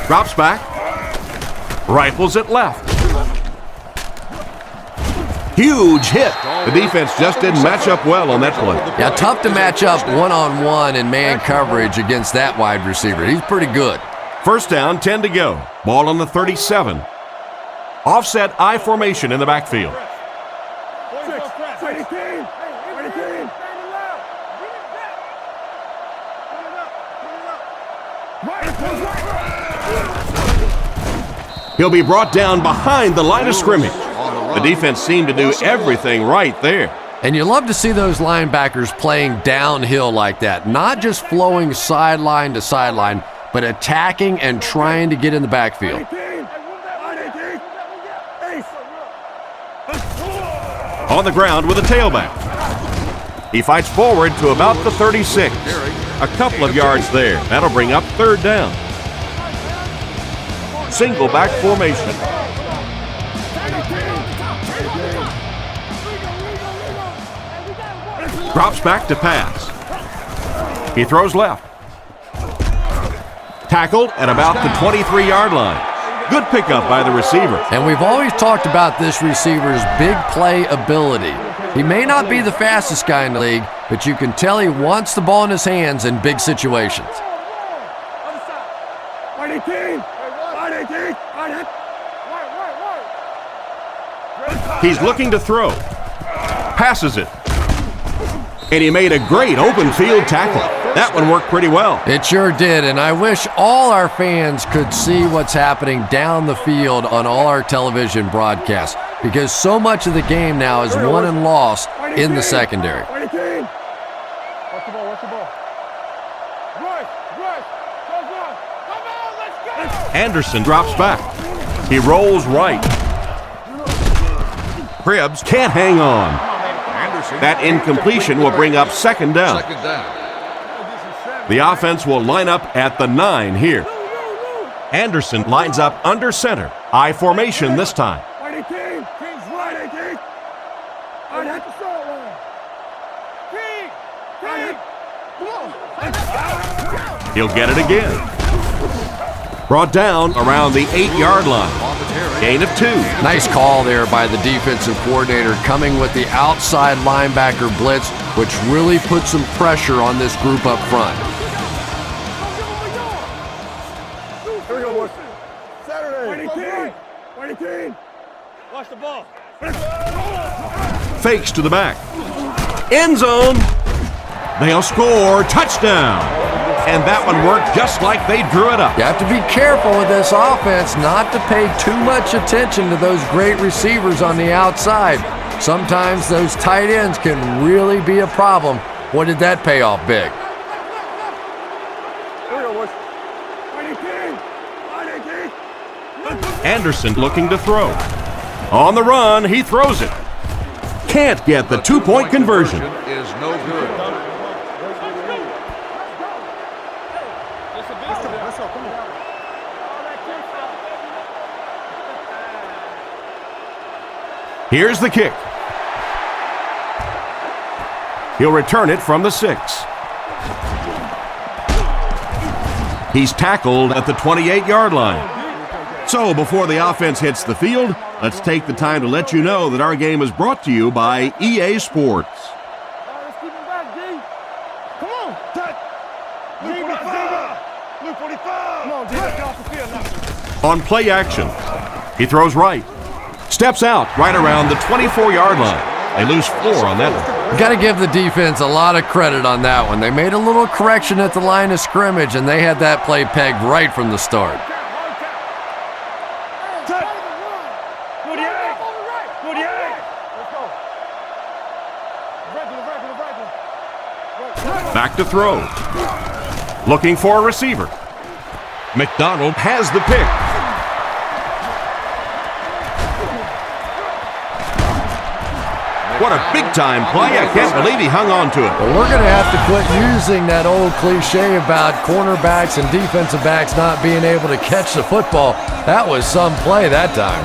Drops back. Rifles it left. Huge hit. The defense just didn't match up well on that play. Yeah, tough to match up one-on-one in man coverage against that wide receiver. He's pretty good. First down, 10 to go. Ball on the 37. Offset I formation in the backfield. He'll be brought down behind the line of scrimmage. The defense seemed to do everything right there. And you love to see those linebackers playing downhill like that, not just flowing sideline to sideline, but attacking and trying to get in the backfield. On the ground with a tailback. He fights forward to about the 36. A couple of yards there. That'll bring up third down. Single back formation. Drops back to pass. He throws left. Tackled at about the 23-yard line. Good pickup by the receiver. And we've always talked about this receiver's big play ability. He may not be the fastest guy in the league, but you can tell he wants the ball in his hands in big situations. He's looking to throw. Passes it. And he made a great open field tackle. That one worked pretty well. It sure did, and I wish all our fans could see what's happening down the field on all our television broadcasts, because so much of the game now is won and lost in the secondary. Anderson drops back. He rolls right. Cribbs can't hang on. That incompletion will bring up second down. The offense will line up at the 9 here. Anderson lines up under center. I formation this time. He'll get it again. Brought down around the 8-yard line. Gain of 2. Nice call there by the defensive coordinator, coming with the outside linebacker blitz, which really puts some pressure on this group up front. Watch the ball. Fakes to the back. End zone. They'll score. Touchdown. And that one worked just like they drew it up. You have to be careful with this offense not to pay too much attention to those great receivers on the outside. Sometimes those tight ends can really be a problem. What did that pay off big? Anderson looking to throw. On the run, he throws it. Can't get the 2-point conversion. Is no good. Here's the kick. He'll return it from the 6. He's tackled at the 28-yard line. So before the offense hits the field, let's take the time to let you know that our game is brought to you by EA Sports. Let's keep him back, D. Come on. Touch. Luke 45. Come on, D. Let's get off the field now. On play action, he throws right. Steps out right around the 24-yard line. They lose 4 on that one. You got to give the defense a lot of credit on that one. They made a little correction at the line of scrimmage, and they had that play pegged right from the start. Back to throw. Looking for a receiver. McDonald has the pick. What a big-time play. I can't believe he hung on to it. Well, we're going to have to quit using that old cliche about cornerbacks and defensive backs not being able to catch the football. That was some play that time.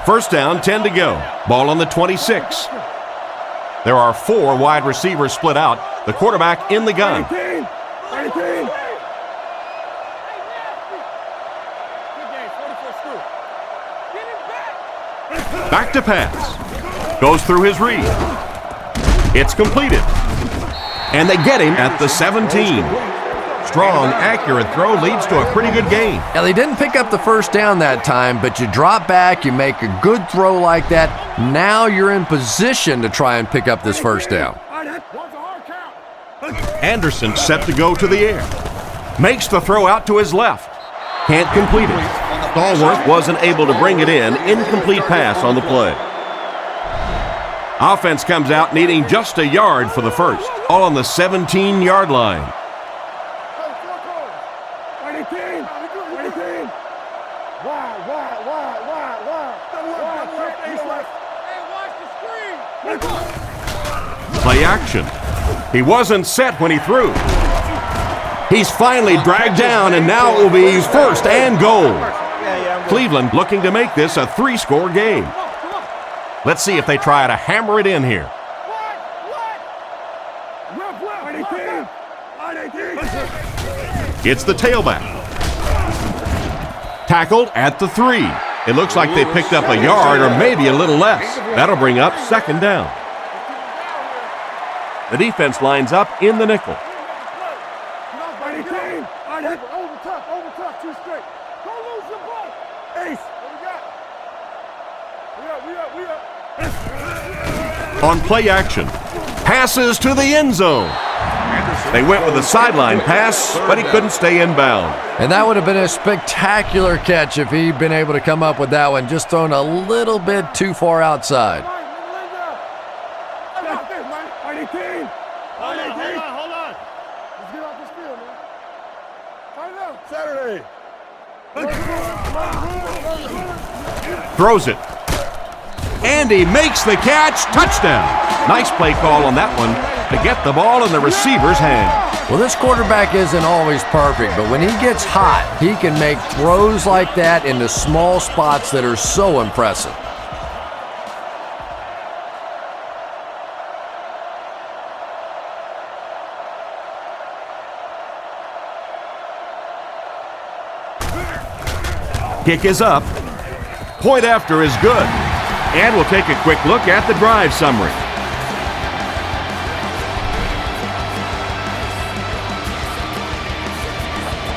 First down, 10 to go. Ball on the 26. There are 4 wide receivers split out. The quarterback in the gun. 18. Back to pass. Goes through his read. It's completed. And they get him at the 17. Strong, accurate throw leads to a pretty good gain. Now, they didn't pick up the first down that time, but you drop back, you make a good throw like that. Now you're in position to try and pick up this first down. Anderson set to go to the air. Makes the throw out to his left. Can't complete it. Stallworth wasn't able to bring it in. Incomplete pass on the play. Offense comes out needing just a yard for the first. All on the 17-yard line. Play action. He wasn't set when he threw. He's finally dragged down, and now it will be first and goal. Cleveland looking to make this a 3-score game. Let's see if they try to hammer it in here. It's the tailback. Tackled at the 3. It looks like they picked up a yard or maybe a little less. That'll bring up second down. The defense lines up in the nickel. Over top, 2 straight. Don't lose your ball. Ace, what we got? We up. On play action, passes to the end zone. They went with a sideline pass, but he couldn't stay in bounds. And that would have been a spectacular catch if he'd been able to come up with that one, just thrown a little bit too far outside. Hold on. Let's get off this field, man. Saturday. Throws it. And he makes the catch. Touchdown. Nice play call on that one to get the ball in the receiver's hand. Well, this quarterback isn't always perfect, but when he gets hot, he can make throws like that into small spots that are so impressive. Kick is up. Point after is good. And we'll take a quick look at the drive summary.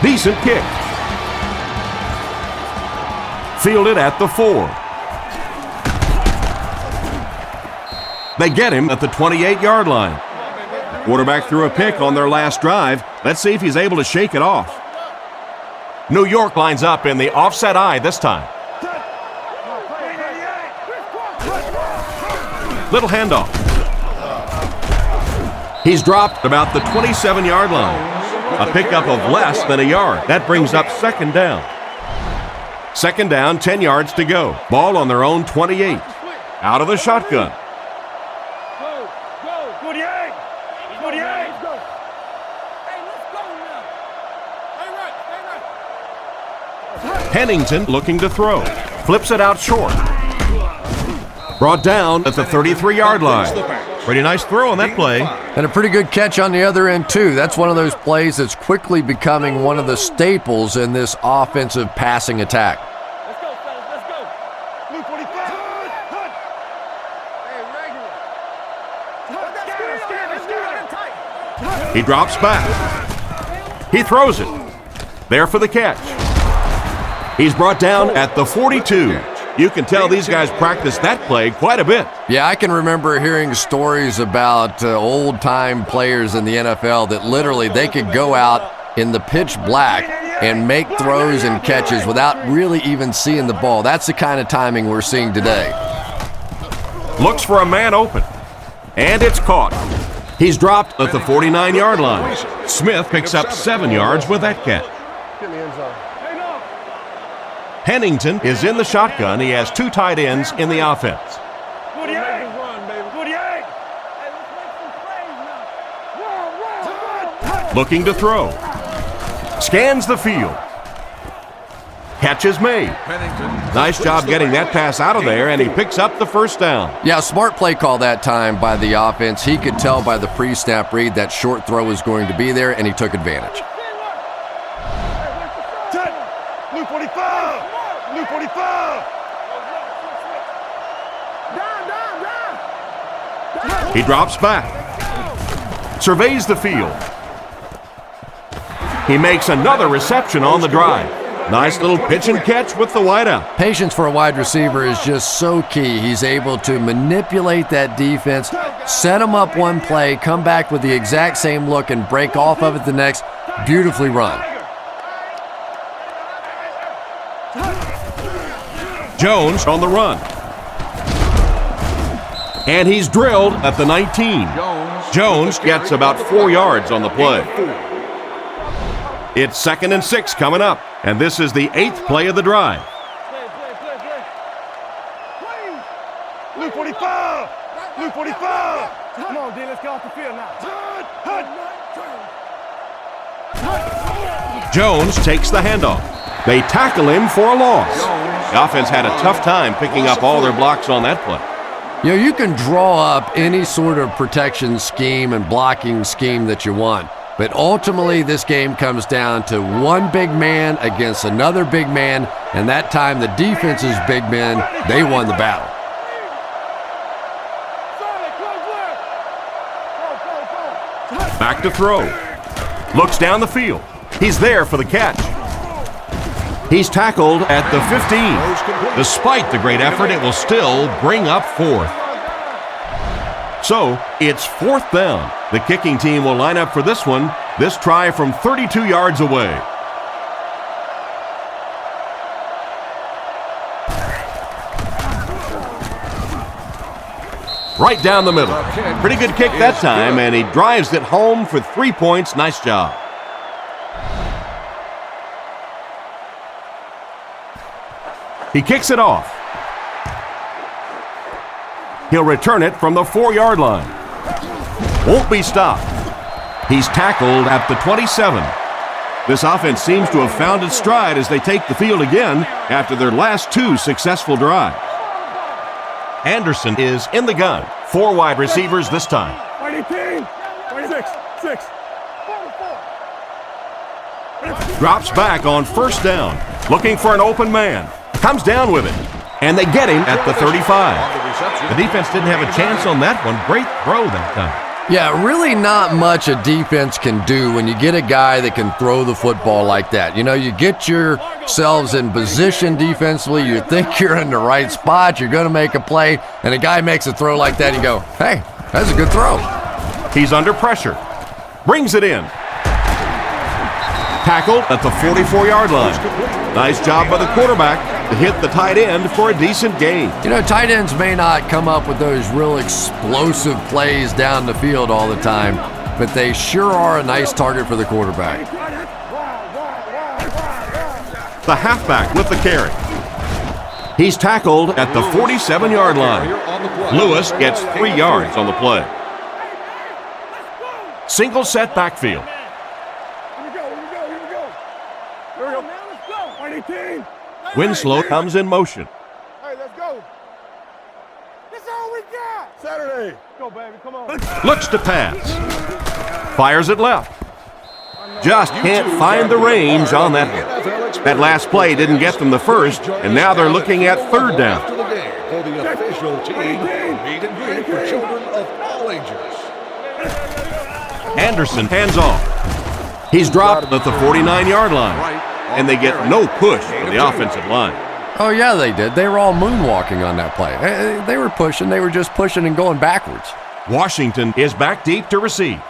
Decent kick. Fielded at the 4. They get him at the 28-yard line. Quarterback threw a pick on their last drive. Let's see if he's able to shake it off. New York lines up in the offset eye this time. Little handoff. He's dropped about the 27-yard line. A pickup of less than a yard. That brings up second down. Second down, 10 yards to go. Ball on their own 28. Out of the shotgun. Go. 48. Go. Hey, let's go now. Stay right. Pennington looking to throw. Flips it out short. Brought down at the 33-yard line. Pretty nice throw on that play. And a pretty good catch on the other end, too. That's one of those plays that's quickly becoming one of the staples in this offensive passing attack. Let's go, fellas. Let's go. Blue 45. Hey, regular. He drops back. He throws it. There for the catch. He's brought down at the 42. You can tell these guys practice that play quite a bit. Yeah, I can remember hearing stories about old-time players in the NFL that literally they could go out in the pitch black and make throws and catches without really even seeing the ball. That's the kind of timing we're seeing today. Looks for a man open, and it's caught. He's dropped at the 49-yard line. Smith picks up 7 yards with that catch. Pennington is in the shotgun. He has 2 tight ends in the offense. Looking to throw. Scans the field. Catch is made. Nice job getting that pass out of there, and he picks up the first down. Yeah, smart play call that time by the offense. He could tell by the pre-snap read that short throw was going to be there, and he took advantage. Blue 45! Blue 45! He drops back. Surveys the field. He makes another reception on the drive. Nice little pitch and catch with the wideout. Patience for a wide receiver is just so key. He's able to manipulate that defense, set him up one play, come back with the exact same look, and break off of it the next. Beautifully run. Jones on the run. And he's drilled at the 19. Jones gets about 4 yards on the play. It's 2nd and 6 coming up, and this is the 8th play of the drive. Blue 45! Blue 45! Come on, D, let's get off the field now. Jones takes the handoff. They tackle him for a loss. The offense had a tough time picking up all their blocks on that play. You know, you can draw up any sort of protection scheme and blocking scheme that you want. But ultimately, this game comes down to one big man against another big man, and that time the defense's big men, they won the battle. Back to throw. Looks down the field. He's there for the catch. He's tackled at the 15. Despite the great effort, it will still bring up 4th. So, it's 4th down. The kicking team will line up for this one. This try from 32 yards away. Right down the middle. Pretty good kick that time, and he drives it home for 3 points. Nice job. He kicks it off. He'll return it from the 4-yard line. Won't be stopped. He's tackled at the 27. This offense seems to have found its stride as they take the field again after their last 2 successful drives. Anderson is in the gun. 4 wide receivers this time. 18! 26! 6! Drops back on 1st down. Looking for an open man. Comes down with it. And they get him at the 35. The defense didn't have a chance on that one. Great throw that time. Yeah, really not much a defense can do when you get a guy that can throw the football like that. You know, you get yourselves in position defensively, you think you're in the right spot, you're going to make a play, and a guy makes a throw like that, you go, hey, that's a good throw. He's under pressure. Brings it in. Tackled at the 44-yard line. Nice job by the quarterback to hit the tight end for a decent gain. You know, tight ends may not come up with those real explosive plays down the field all the time, but they sure are a nice target for the quarterback. The halfback with the carry. He's tackled at the 47-yard line. Lewis gets 3 yards on the play. Single set backfield. Winslow comes in motion. Hey, let's go. That's all we got. Saturday. Go, baby. Come on. Looks to pass. Fires it left. Just can't find the range on that one. That last play didn't get them the first, and now they're looking at 3rd down. After the game for the official team meet and greet for children of all ages. Anderson hands off. He's dropped at the 49-yard line, and they get no push from the offensive line. Oh, yeah, they did. They were all moonwalking on that play. They were pushing. They were just pushing and going backwards. Washington is back deep to receive.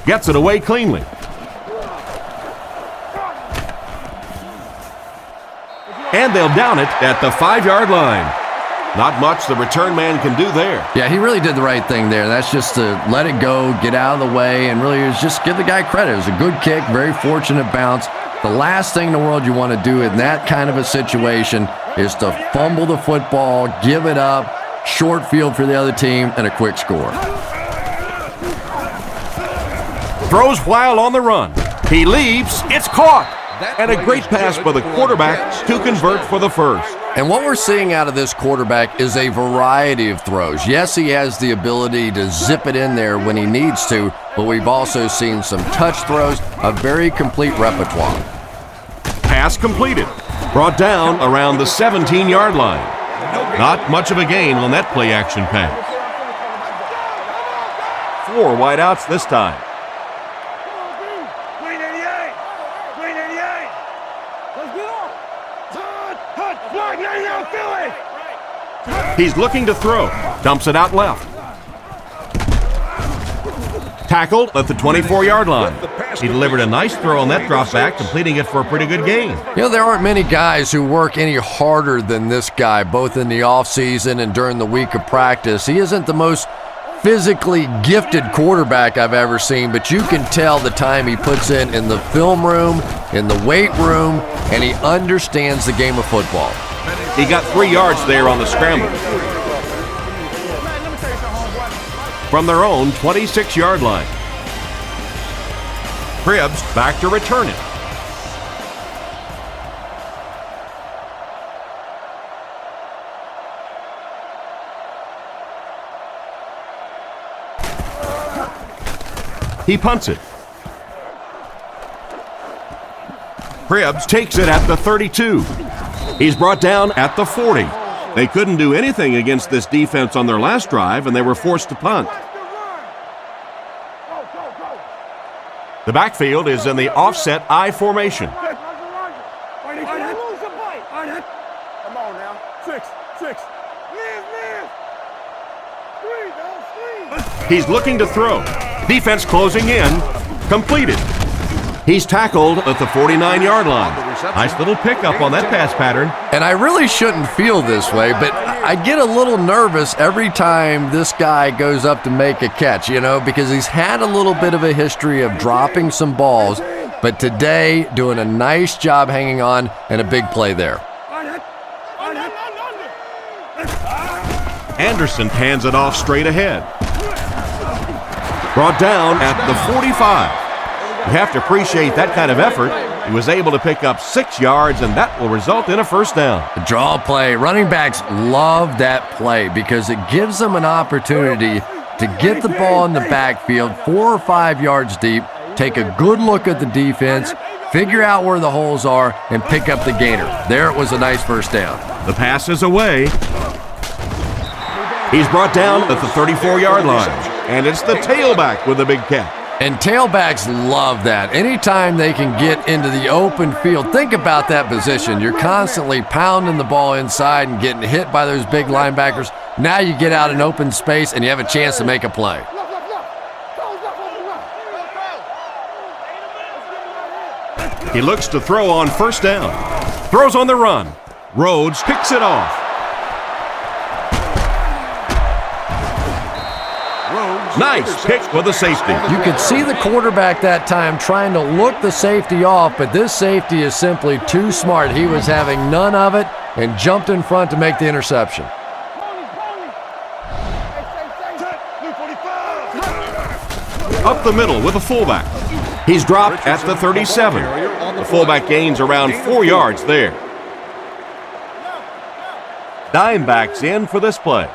Gets it away cleanly. And they'll down it at the 5-yard line. Not much the return man can do there. Yeah, he really did the right thing there. That's just to let it go, get out of the way, and really just give the guy credit. It was a good kick, very fortunate bounce. The last thing in the world you want to do in that kind of a situation is to fumble the football, give it up, short field for the other team, and a quick score. Throws while on the run. He leaps. It's caught. And a great pass by the quarterback to convert for the first. And what we're seeing out of this quarterback is a variety of throws. Yes, he has the ability to zip it in there when he needs to, but we've also seen some touch throws, a very complete repertoire. Pass completed. Brought down around the 17-yard line. Not much of a gain on that play-action pass. 4 wideouts this time. He's looking to throw. Dumps it out left. Tackled at the 24-yard line. He delivered a nice throw on that drop back, completing it for a pretty good gain. You know, there aren't many guys who work any harder than this guy, both in the offseason and during the week of practice. He isn't the most physically gifted quarterback I've ever seen, but you can tell the time he puts in the film room, in the weight room, and he understands the game of football. He got 3 yards there on the scramble. From their own 26-yard line. Cribbs back to return it. He punts it. Cribbs takes it at the 32. He's brought down at the 40. They couldn't do anything against this defense on their last drive, and they were forced to punt. The backfield is in the offset I formation. Come on now. 6. He's looking to throw. Defense closing in. Completed. He's tackled at the 49-yard line. Nice little pickup on that pass pattern. And I really shouldn't feel this way, but I get a little nervous every time this guy goes up to make a catch, you know, because he's had a little bit of a history of dropping some balls, but today doing a nice job hanging on and a big play there. Anderson hands it off straight ahead. Brought down at the 45. You have to appreciate that kind of effort. He was able to pick up 6 yards, and that will result in a first down. The draw play. Running backs love that play because it gives them an opportunity to get the ball in the backfield 4 or 5 yards deep, take a good look at the defense, figure out where the holes are, and pick up the gainer. There it was a nice first down. The pass is away. He's brought down at the 34-yard line, and it's the tailback with a big catch. And tailbacks love that. Anytime they can get into the open field, think about that position. You're constantly pounding the ball inside and getting hit by those big linebackers. Now you get out in open space and you have a chance to make a play. He looks to throw on first down. Throws on the run. Rhodes picks it off. Nice pick for the safety. You could see the quarterback that time trying to look the safety off, but this safety is simply too smart. He was having none of it and jumped in front to make the interception. Up the middle with a fullback. He's dropped at the 37. The fullback gains around 4 yards there. Dime backs in for this play.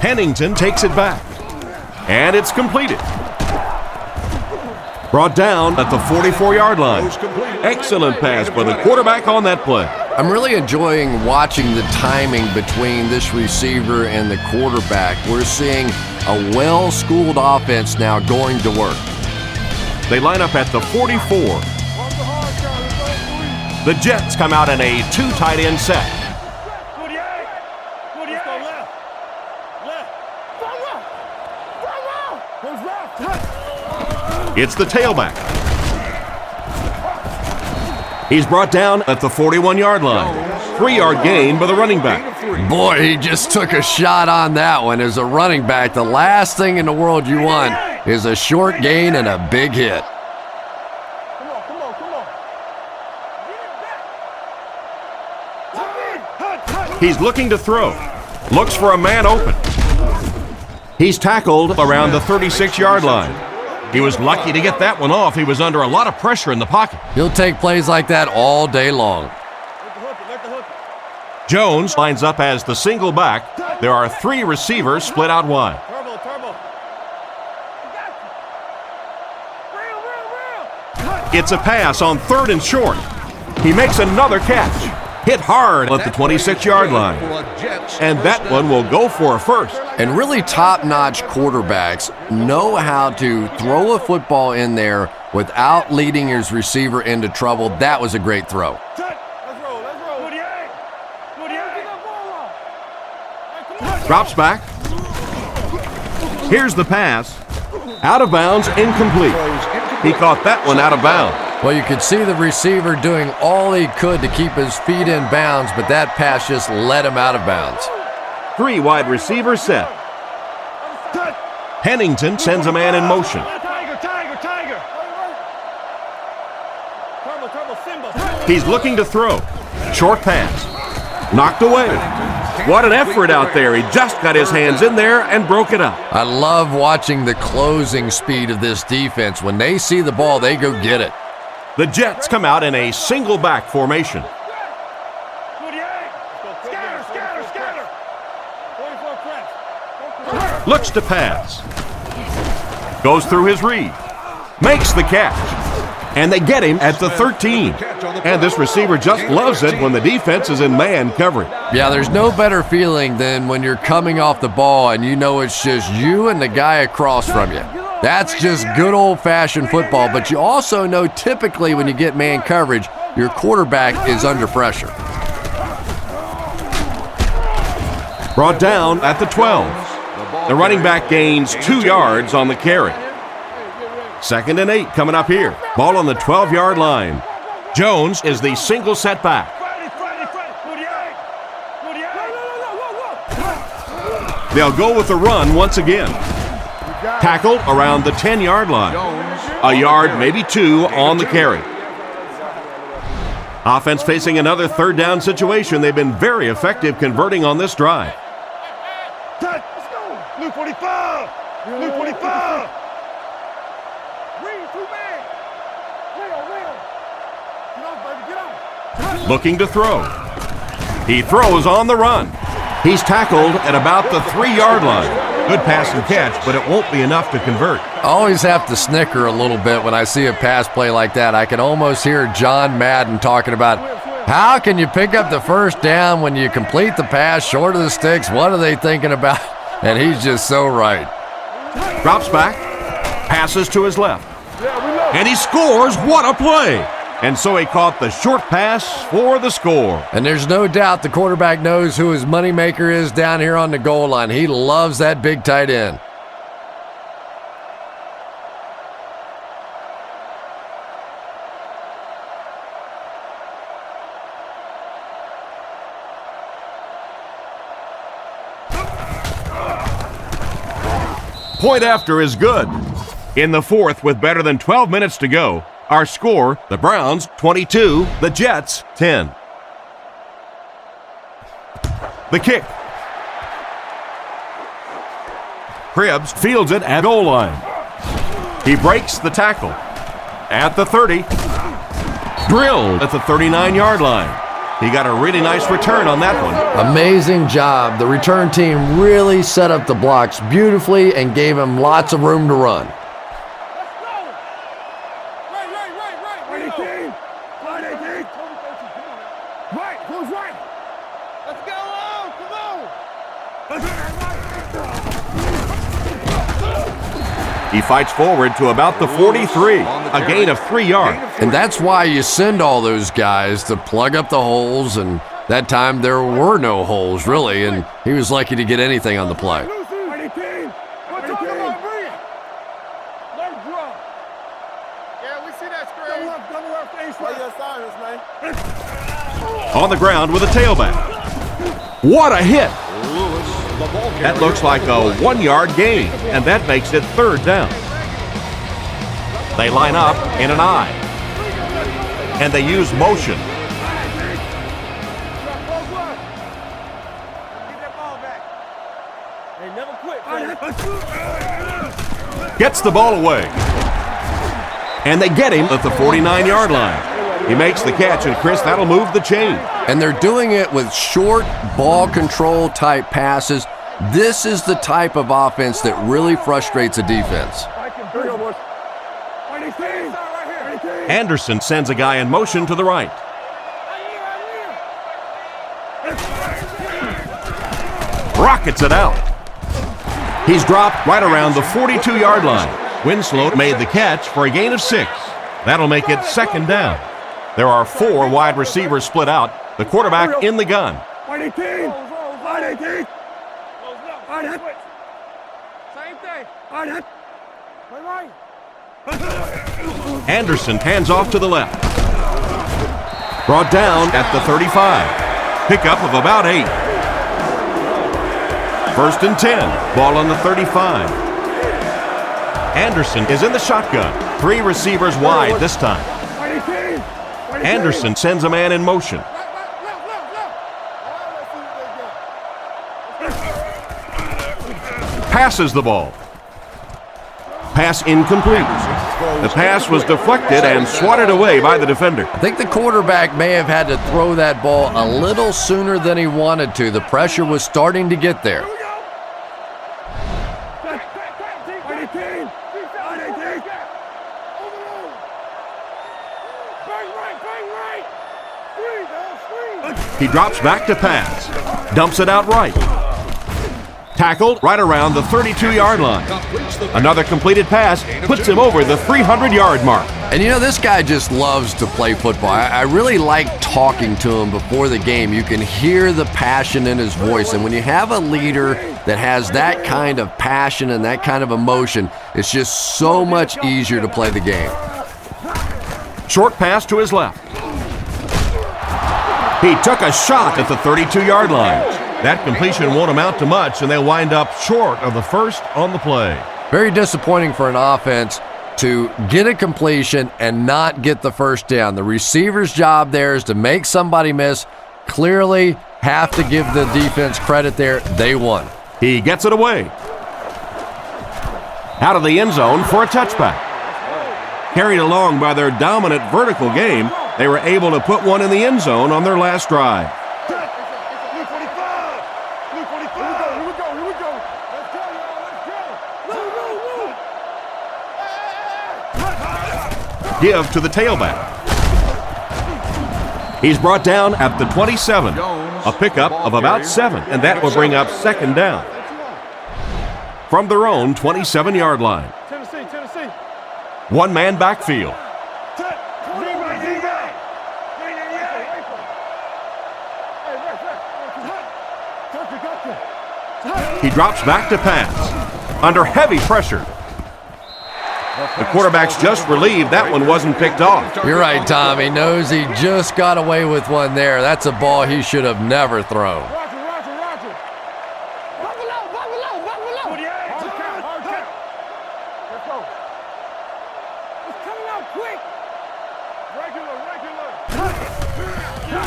Pennington takes it back. And it's completed. Brought down at the 44-yard line. Excellent pass by the quarterback on that play. I'm really enjoying watching the timing between this receiver and the quarterback. We're seeing a well-schooled offense now going to work. They line up at the 44. The Jets come out in a 2 tight end set. It's the tailback. He's brought down at the 41-yard line. 3-yard gain by the running back. Boy, he just took a shot on that one. As a running back, the last thing in the world you want is a short gain and a big hit. He's looking to throw. Looks for a man open. He's tackled around the 36-yard line. He was lucky to get that one off. He was under a lot of pressure in the pocket. He'll take plays like that all day long. Jones lines up as the single back. There are 3 receivers split out wide. It's a pass on 3rd and short. He makes another catch. Hit hard at the 26-yard line. And that one will go for a first. And really top-notch quarterbacks know how to throw a football in there without leading his receiver into trouble. That was a great throw. Drops back. Here's the pass. Out of bounds, incomplete. He caught that one out of bounds. Well, you could see the receiver doing all he could to keep his feet in bounds, but that pass just let him out of bounds. 3 wide receivers set. Pennington sends a man in motion. He's looking to throw. Short pass. Knocked away. What an effort out there. He just got his hands in there and broke it up. I love watching the closing speed of this defense. When they see the ball, they go get it. The Jets come out in a single back formation. Looks to pass. Goes through his read. Makes the catch. And they get him at the 13. And this receiver just loves it when the defense is in man coverage. Yeah, there's no better feeling than when you're coming off the ball and you know it's just you and the guy across from you. That's just good old-fashioned football, but you also know typically when you get man coverage, your quarterback is under pressure. Brought down at the 12. The running back gains 2 yards on the carry. 2nd and 8 coming up here. Ball on the 12-yard line. Jones is the single setback. They'll go with the run once again. Tackled around the 10-yard line. A yard, maybe 2 on the carry. Offense facing another 3rd down situation. They've been very effective converting on this drive. Blue 45! Blue 45! Looking to throw. He throws on the run. He's tackled at about the 3-yard line. Good pass and catch, but it won't be enough to convert. I always have to snicker a little bit when I see a pass play like that. I can almost hear John Madden talking about how can you pick up the first down when you complete the pass short of the sticks? What are they thinking about? And he's just so right. Drops back, passes to his left, and he scores. What a play! And so he caught the short pass for the score. And there's no doubt the quarterback knows who his moneymaker is down here on the goal line. He loves that big tight end. Point after is good. In the 4th, with better than 12 minutes to go, our score, the Browns 22, the Jets 10. The kick. Cribbs fields it at goal line. He breaks the tackle. At the 30. Drilled at the 39-yard line. He got a really nice return on that one. Amazing job. The return team really set up the blocks beautifully and gave him lots of room to run. He fights forward to about the 43, a gain of 3 yards. And that's why you send all those guys to plug up the holes, and that time there were no holes, really, and he was lucky to get anything on the play. On the ground with a tailback. What a hit! That looks like a 1-yard gain, and that makes it 3rd down. They line up in an I, and they use motion. Gets the ball away. And they get him at the 49-yard line. He makes the catch, and Chris, that'll move the chain. And they're doing it with short ball control type passes. This is the type of offense that really frustrates a defense. Anderson sends a guy in motion to the right. Rockets it out. He's dropped right around the 42-yard line. Winslow made the catch for a gain of 6. That'll make it 2nd down. There are 4 wide receivers split out. The quarterback in the gun. Anderson hands off to the left. Brought down at the 35. Pickup of about 8. 1st and 10. Ball on the 35. Anderson is in the shotgun. 3 receivers wide this time. Anderson sends a man in motion. Passes the ball. Pass incomplete. The pass was deflected and swatted away by the defender. I think the quarterback may have had to throw that ball a little sooner than he wanted to. The pressure was starting to get there. He drops back to pass. Dumps it out right. Tackled right around the 32-yard line. Another completed pass puts him over the 300-yard mark. And you know, this guy just loves to play football. I really like talking to him before the game. You can hear the passion in his voice. And when you have a leader that has that kind of passion and that kind of emotion, it's just so much easier to play the game. Short pass to his left. He took a shot at the 32-yard line. That completion won't amount to much, and they wind up short of the 1st on the play. Very disappointing for an offense to get a completion and not get the 1st down. The receiver's job there is to make somebody miss. Clearly have to give the defense credit there. They won. He gets it away. Out of the end zone for a touchback. Carried along by their dominant vertical game, they were able to put one in the end zone on their last drive. Give to the tailback. He's brought down at the 27. A pickup of about 7, and that will bring up 2nd down. From their own 27-yard line. One-man backfield. He drops back to pass. Under heavy pressure. The quarterback's just relieved that one wasn't picked off. You're right, Tom. He knows he just got away with one there. That's a ball he should have never thrown.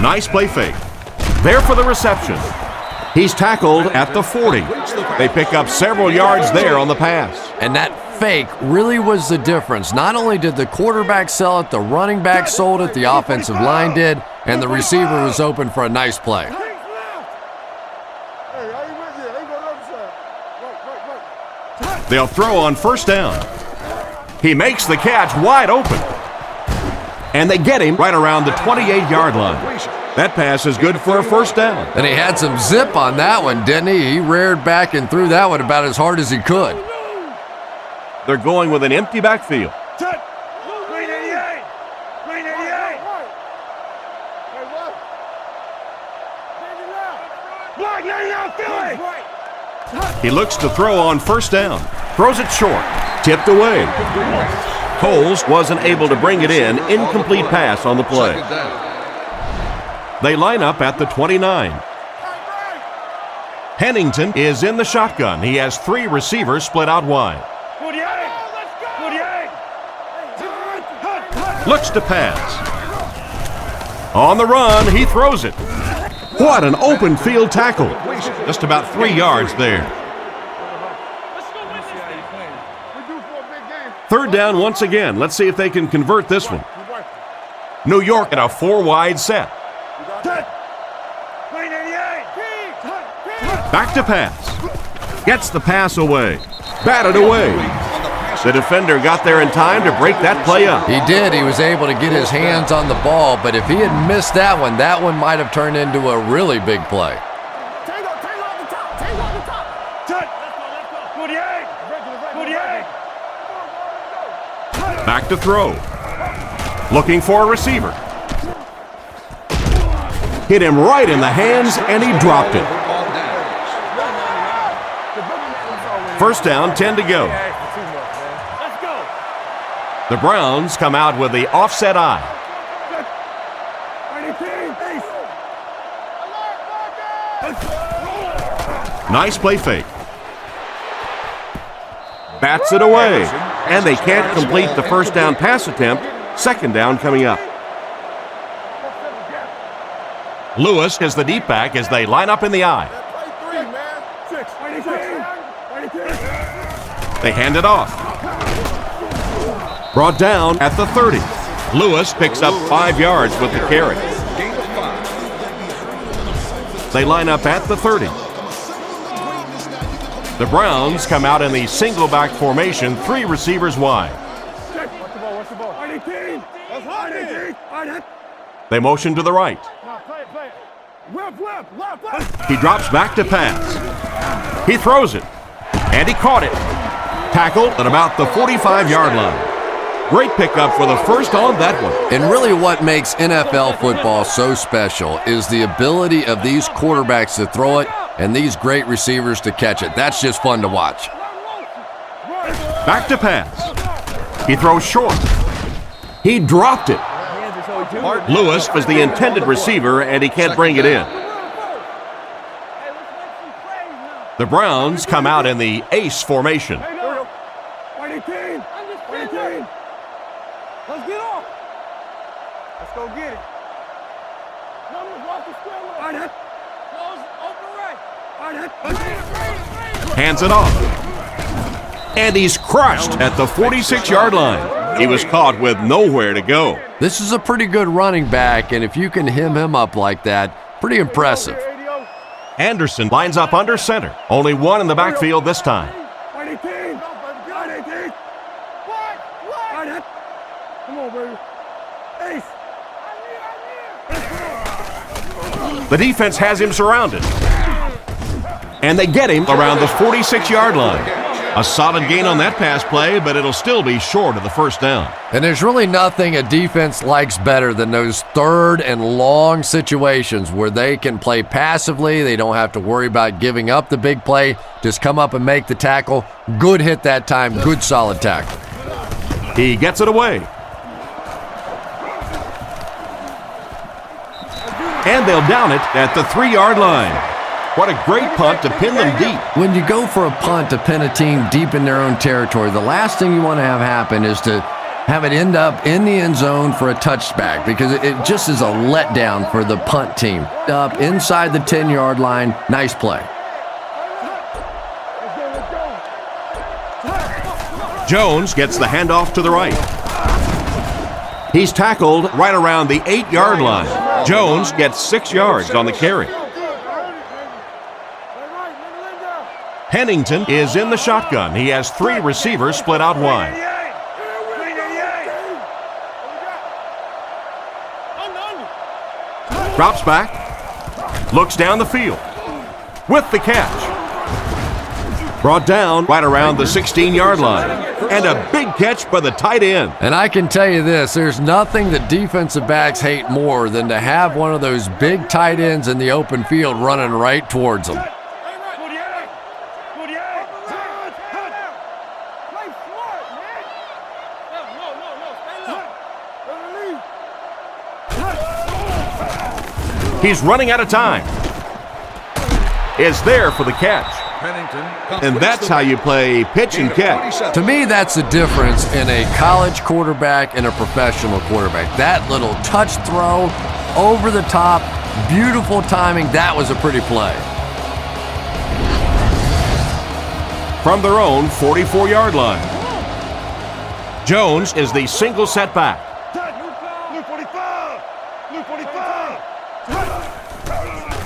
Nice play fake. There for the reception. He's tackled at the 40. They pick up several yards there on the pass. And that fake really was the difference. Not only did the quarterback sell it, the running back sold it, the offensive line did, and the receiver was open for a nice play. They'll throw on 1st down. He makes the catch wide open. And they get him right around the 28-yard line. That pass is good for a 1st down. And he had some zip on that one, didn't he? He reared back and threw that one about as hard as he could. They're going with an empty backfield. He looks to throw on 1st down. Throws it short. Tipped away. Coles wasn't able to bring it in. Incomplete pass on the play. They line up at the 29. Pennington is in the shotgun. He has 3 receivers split out wide. Looks to pass. On the run, he throws it. What an open field tackle. Just about 3 yards there. Third down once again. Let's see if they can convert this one. New York at a 4-wide set. Back to pass. Gets the pass away. Batted away. The defender got there in time to break that play up. He did. He was able to get his hands on the ball, but if he had missed that one might have turned into a really big play. Back to throw. Looking for a receiver. Hit him right in the hands, and he dropped it. First down, 10 to go. The Browns come out with the offset eye. Nice play fake. Bats it away. And they can't complete the first down pass attempt. Second down coming up. Lewis is the deep back as they line up in the eye. They hand it off. Brought down at the 30. Lewis picks up 5 yards with the carry. They line up at the 30. The Browns come out in the single back formation, 3 receivers wide. They motion to the right. He drops back to pass. He throws it, and he caught it. Tackled at about the 45-yard line. Great pickup for the first on that one. And really what makes NFL football so special is the ability of these quarterbacks to throw it and these great receivers to catch it. That's just fun to watch. Back to pass. He throws short. He dropped it. Lewis was the intended receiver, and he can't bring it in. The Browns come out in the ace formation. Let's get off. Let's go get it. Hands it off. And he's crushed at the 46-yard line. He was caught with nowhere to go. This is a pretty good running back, and if you can hem him up like that, pretty impressive. Anderson lines up under center. Only one in the backfield this time. The defense has him surrounded. And they get him around the 46-yard line. A solid gain on that pass play, but it'll still be short of the first down. And there's really nothing a defense likes better than those third and long situations where they can play passively. They don't have to worry about giving up the big play. Just come up and make the tackle. Good hit that time. Good solid tackle. He gets it away. And they'll down it at the 3-yard line. What a great punt to pin them deep. When you go for a punt to pin a team deep in their own territory, the last thing you want to have happen is to have it end up in the end zone for a touchback, because it just is a letdown for the punt team. Up inside the 10-yard line, nice play. Jones gets the handoff to the right. He's tackled right around the 8-yard line. Jones gets 6 yards on the carry. Pennington is in the shotgun. He has 3 receivers split out wide. Drops back. Looks down the field. With the catch. Brought down right around the 16-yard line. And a big catch by the tight end. And I can tell you this, there's nothing that defensive backs hate more than to have one of those big tight ends in the open field running right towards them. He's running out of time. Is there for the catch. And that's how you play pitch and catch. To me, that's the difference in a college quarterback and a professional quarterback. That little touch throw over the top, beautiful timing, that was a pretty play. From their own 44-yard line. Jones is the single setback.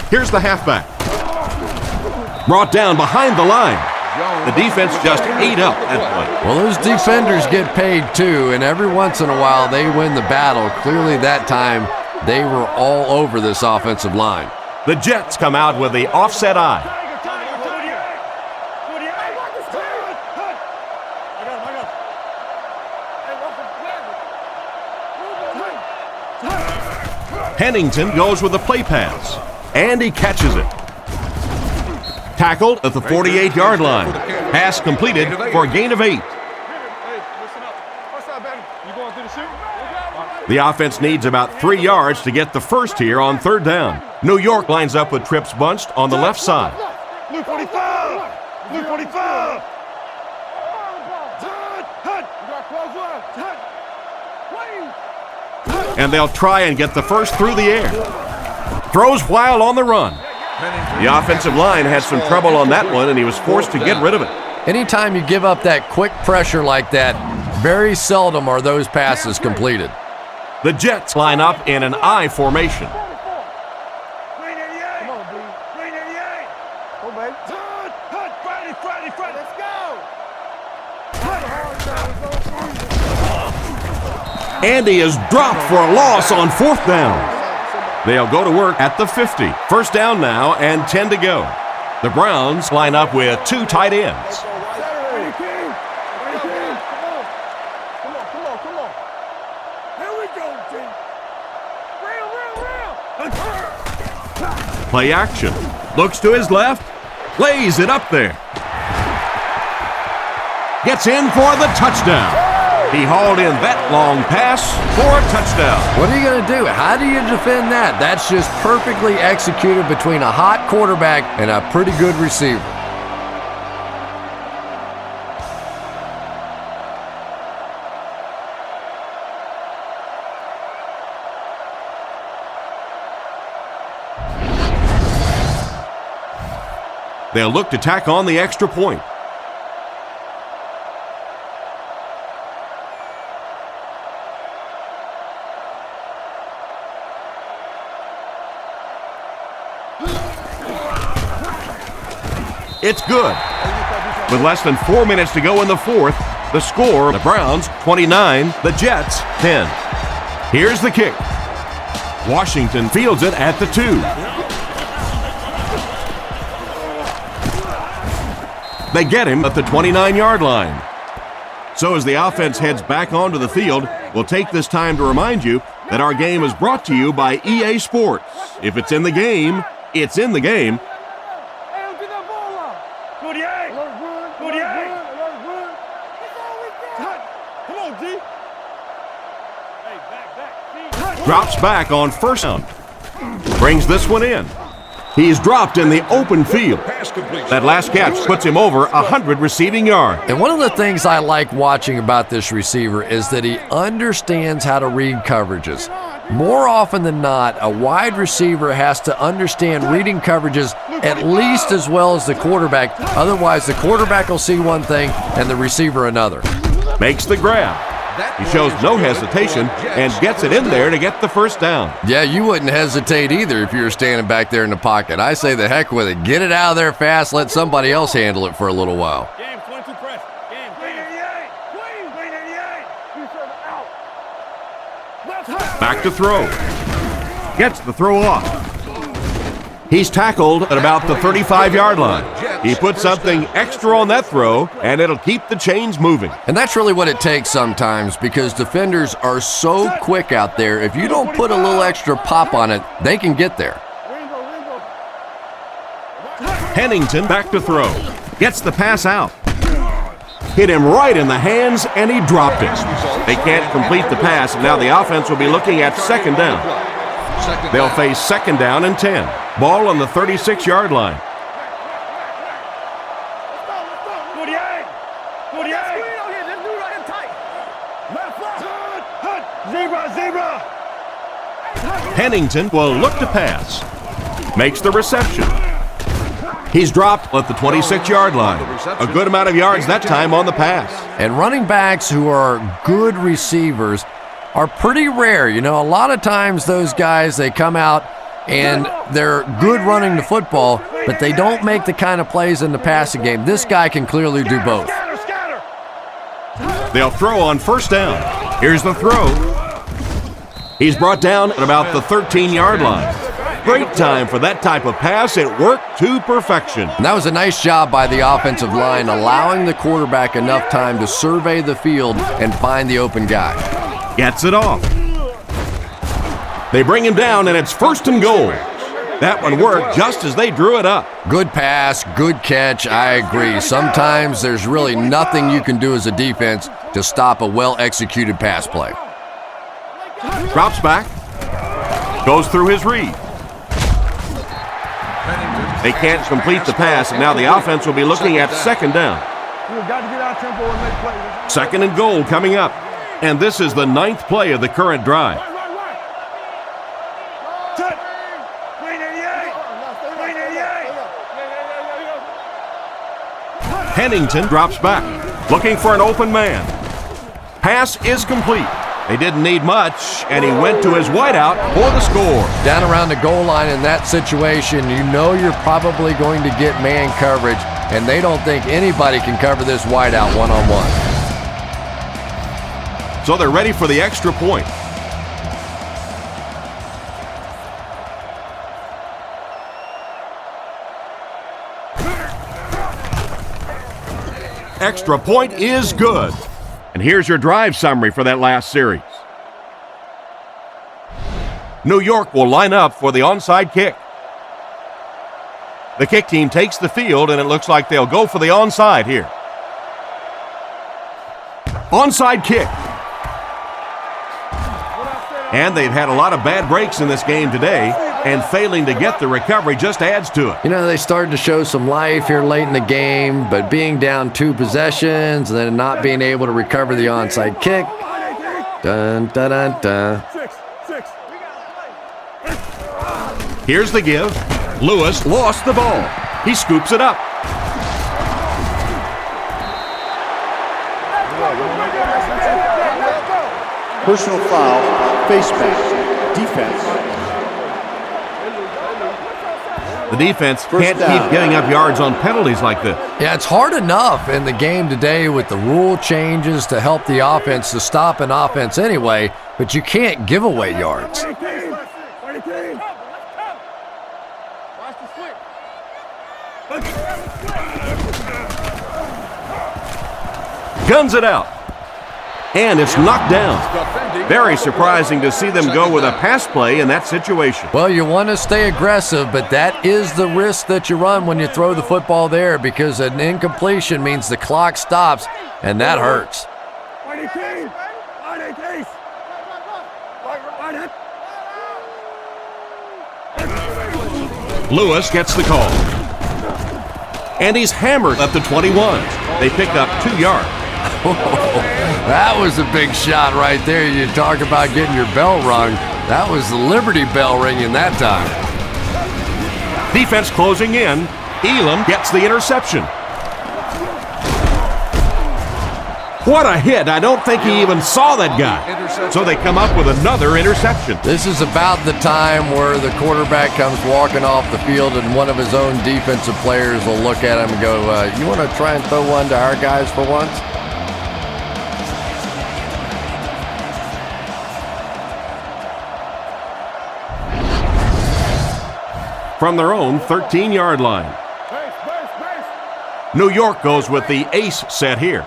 Here's the halfback. Brought down behind the line. The defense just ate up that play. Well, those defenders get paid too, and every once in a while they win the battle. Clearly that time they were all over this offensive line. The Jets come out with the offset eye. Pennington goes with the play pass, and he catches it. Tackled at the 48-yard line. Pass completed for a gain of 8. The offense needs about 3 yards to get the first here on third down. New York lines up with trips bunched on the left side. Blue 45! Blue 45! And they'll try and get the first through the air. Throws while on the run. The offensive line had some trouble on that one, and he was forced to get rid of it. Anytime you give up that quick pressure like that, very seldom are those passes completed. The Jets line up in an I formation. Andy is dropped for a loss on fourth down. They'll go to work at the 50. First down now and 10 to go. The Browns line up with 2 tight ends. Play action. Looks to his left. Lays it up there. Gets in for the touchdown. He hauled in that long pass for a touchdown. What are you going to do? How do you defend that? That's just perfectly executed between a hot quarterback and a pretty good receiver. They'll look to tack on the extra point. It's good. With less than 4 minutes to go in the fourth, the score, the Browns 29, the Jets 10. Here's the kick. Washington fields it at the 2. They get him at the 29-yard line. So as the offense heads back onto the field, we'll take this time to remind you that our game is brought to you by EA Sports. If it's in the game, it's in the game. Drops back on first down. Brings this one in. He's dropped in the open field. That last catch puts him over 100 receiving yards. And one of the things I like watching about this receiver is that he understands how to read coverages. More often than not, a wide receiver has to understand reading coverages at least as well as the quarterback. Otherwise, the quarterback will see one thing and the receiver another. Makes the grab. He shows no hesitation and gets it in there to get the first down. Yeah, you wouldn't hesitate either if you were standing back there in the pocket. I say the heck with it. Get it out of there fast. Let somebody else handle it for a little while. Back to throw. Gets the throw off. He's tackled at about the 35-yard line. He put something extra on that throw, and it'll keep the chains moving. And that's really what it takes sometimes, because defenders are so quick out there. If you don't put a little extra pop on it, they can get there. Pennington back to throw. Gets the pass out. Hit him right in the hands, and he dropped it. They can't complete the pass, and now the offense will be looking at second down. They'll face second down and 10. Ball on the 36-yard line. 48. 48. Let's do right and tight. Left, left. Zebra, zebra. Pennington will look to pass. Makes the reception. He's dropped at the 26-yard line. A good amount of yards that time on the pass. And running backs who are good receivers are pretty rare. You know, a lot of times those guys, they come out and they're good running the football, but they don't make the kind of plays in the passing game. This guy can clearly do both. They'll throw on first down. Here's the throw. He's brought down at about the 13-yard line. Great time for that type of pass. It worked to perfection. And that was a nice job by the offensive line, allowing the quarterback enough time to survey the field and find the open guy. Gets it off. They bring him down, and it's first and goal. That one worked just as they drew it up. Good pass, good catch, I agree. Sometimes there's really nothing you can do as a defense to stop a well-executed pass play. Drops back. Goes through his read. They can't complete the pass, and now the offense will be looking at second down. We've got to get out tempo and make plays. Second and goal coming up. And this is the 9th play of the current drive. Set. Green 88. Green 88. Pennington drops back, looking for an open man. Pass is complete. They didn't need much, and he went to his wideout for the score. Down around the goal line in that situation, you know you're probably going to get man coverage, and they don't think anybody can cover this wideout one-on-one. So they're ready for the extra point. Extra point is good. And here's your drive summary for that last series. New York will line up for the onside kick. The kick team takes the field, and it looks like they'll go for the onside here. Onside kick. And they've had a lot of bad breaks in this game today, and failing to get the recovery just adds to it. You know, they started to show some life here late in the game, but being down 2 possessions and then not being able to recover the onside kick. Dun, dun, dun, dun. Here's the give. Lewis lost the ball. He scoops it up. Personal foul, face mask, defense. The defense can't keep giving up yards on penalties like this. Yeah, it's hard enough in the game today with the rule changes to help the offense to stop an offense anyway, but you can't give away yards. Guns it out. And it's knocked down. Very surprising to see them go with a pass play in that situation. Well, you want to stay aggressive, but that is the risk that you run when you throw the football there, because an incompletion means the clock stops, and that hurts. Lewis gets the call. And he's hammered at the 21. They pick up 2 yards. That was a big shot right there. You talk about getting your bell rung. That was the Liberty Bell ringing that time. Defense closing in. Elam gets the interception. What a hit. I don't think he even saw that guy. So they come up with another interception. This is about the time where the quarterback comes walking off the field and one of his own defensive players will look at him and go, you want to try and throw one to our guys for once? From their own 13-yard line. New York goes with the ace set here.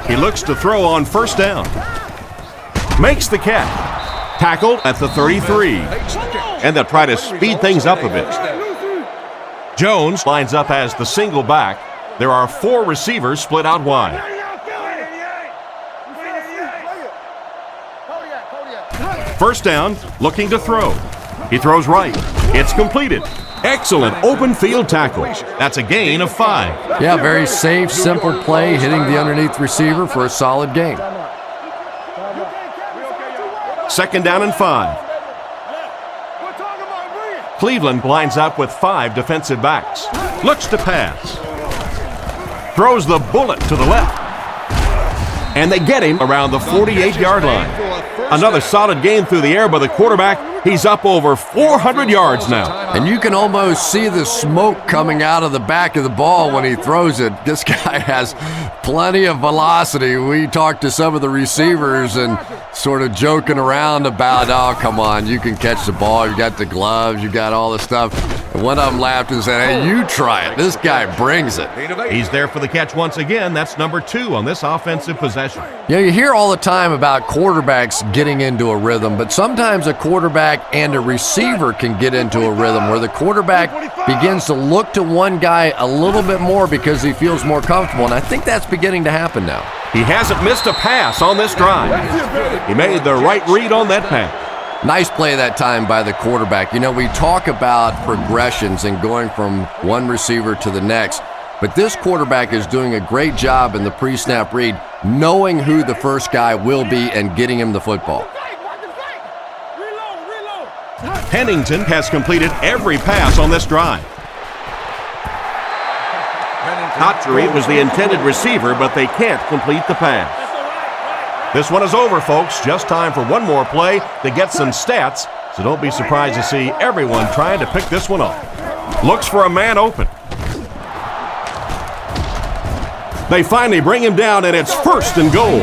He looks to throw on first down. Makes the catch. Tackled at the 33. And they'll try to speed things up a bit. Jones lines up as the single back. There are 4 receivers split out wide. First down, looking to throw. He throws right. It's completed. Excellent open field tackle. That's a gain of 5. Yeah, very safe, simple play, hitting the underneath receiver for a solid gain. Second down and 5. Cleveland lines up with 5 defensive backs. Looks to pass. Throws the bullet to the left. And they get him around the 48-yard line. Another solid game through the air by the quarterback. He's up over 400 yards now. And you can almost see the smoke coming out of the back of the ball when he throws it. This guy has plenty of velocity. We talked to some of the receivers and sort of joking around about, oh, come on, you can catch the ball. You got the gloves. You got all the stuff. And one of them laughed and said, hey, you try it. This guy brings it. He's there for the catch once again. That's number 2 on this offensive possession. You know, you hear all the time about quarterbacks getting into a rhythm, but sometimes a quarterback and a receiver can get into a rhythm where the quarterback begins to look to one guy a little bit more because he feels more comfortable, and I think that's beginning to happen now. He hasn't missed a pass on this drive. He made the right read on that pass. Nice play that time by the quarterback. You know, we talk about progressions and going from one receiver to the next, but this quarterback is doing a great job in the pre-snap read, knowing who the first guy will be and getting him the football. Pennington has completed every pass on this drive. Not to read was the intended receiver, but they can't complete the pass. This one is over, folks. Just time for one more play to get some stats, so don't be surprised to see everyone trying to pick this one off. Looks for a man open. They finally bring him down, and it's 1st and goal.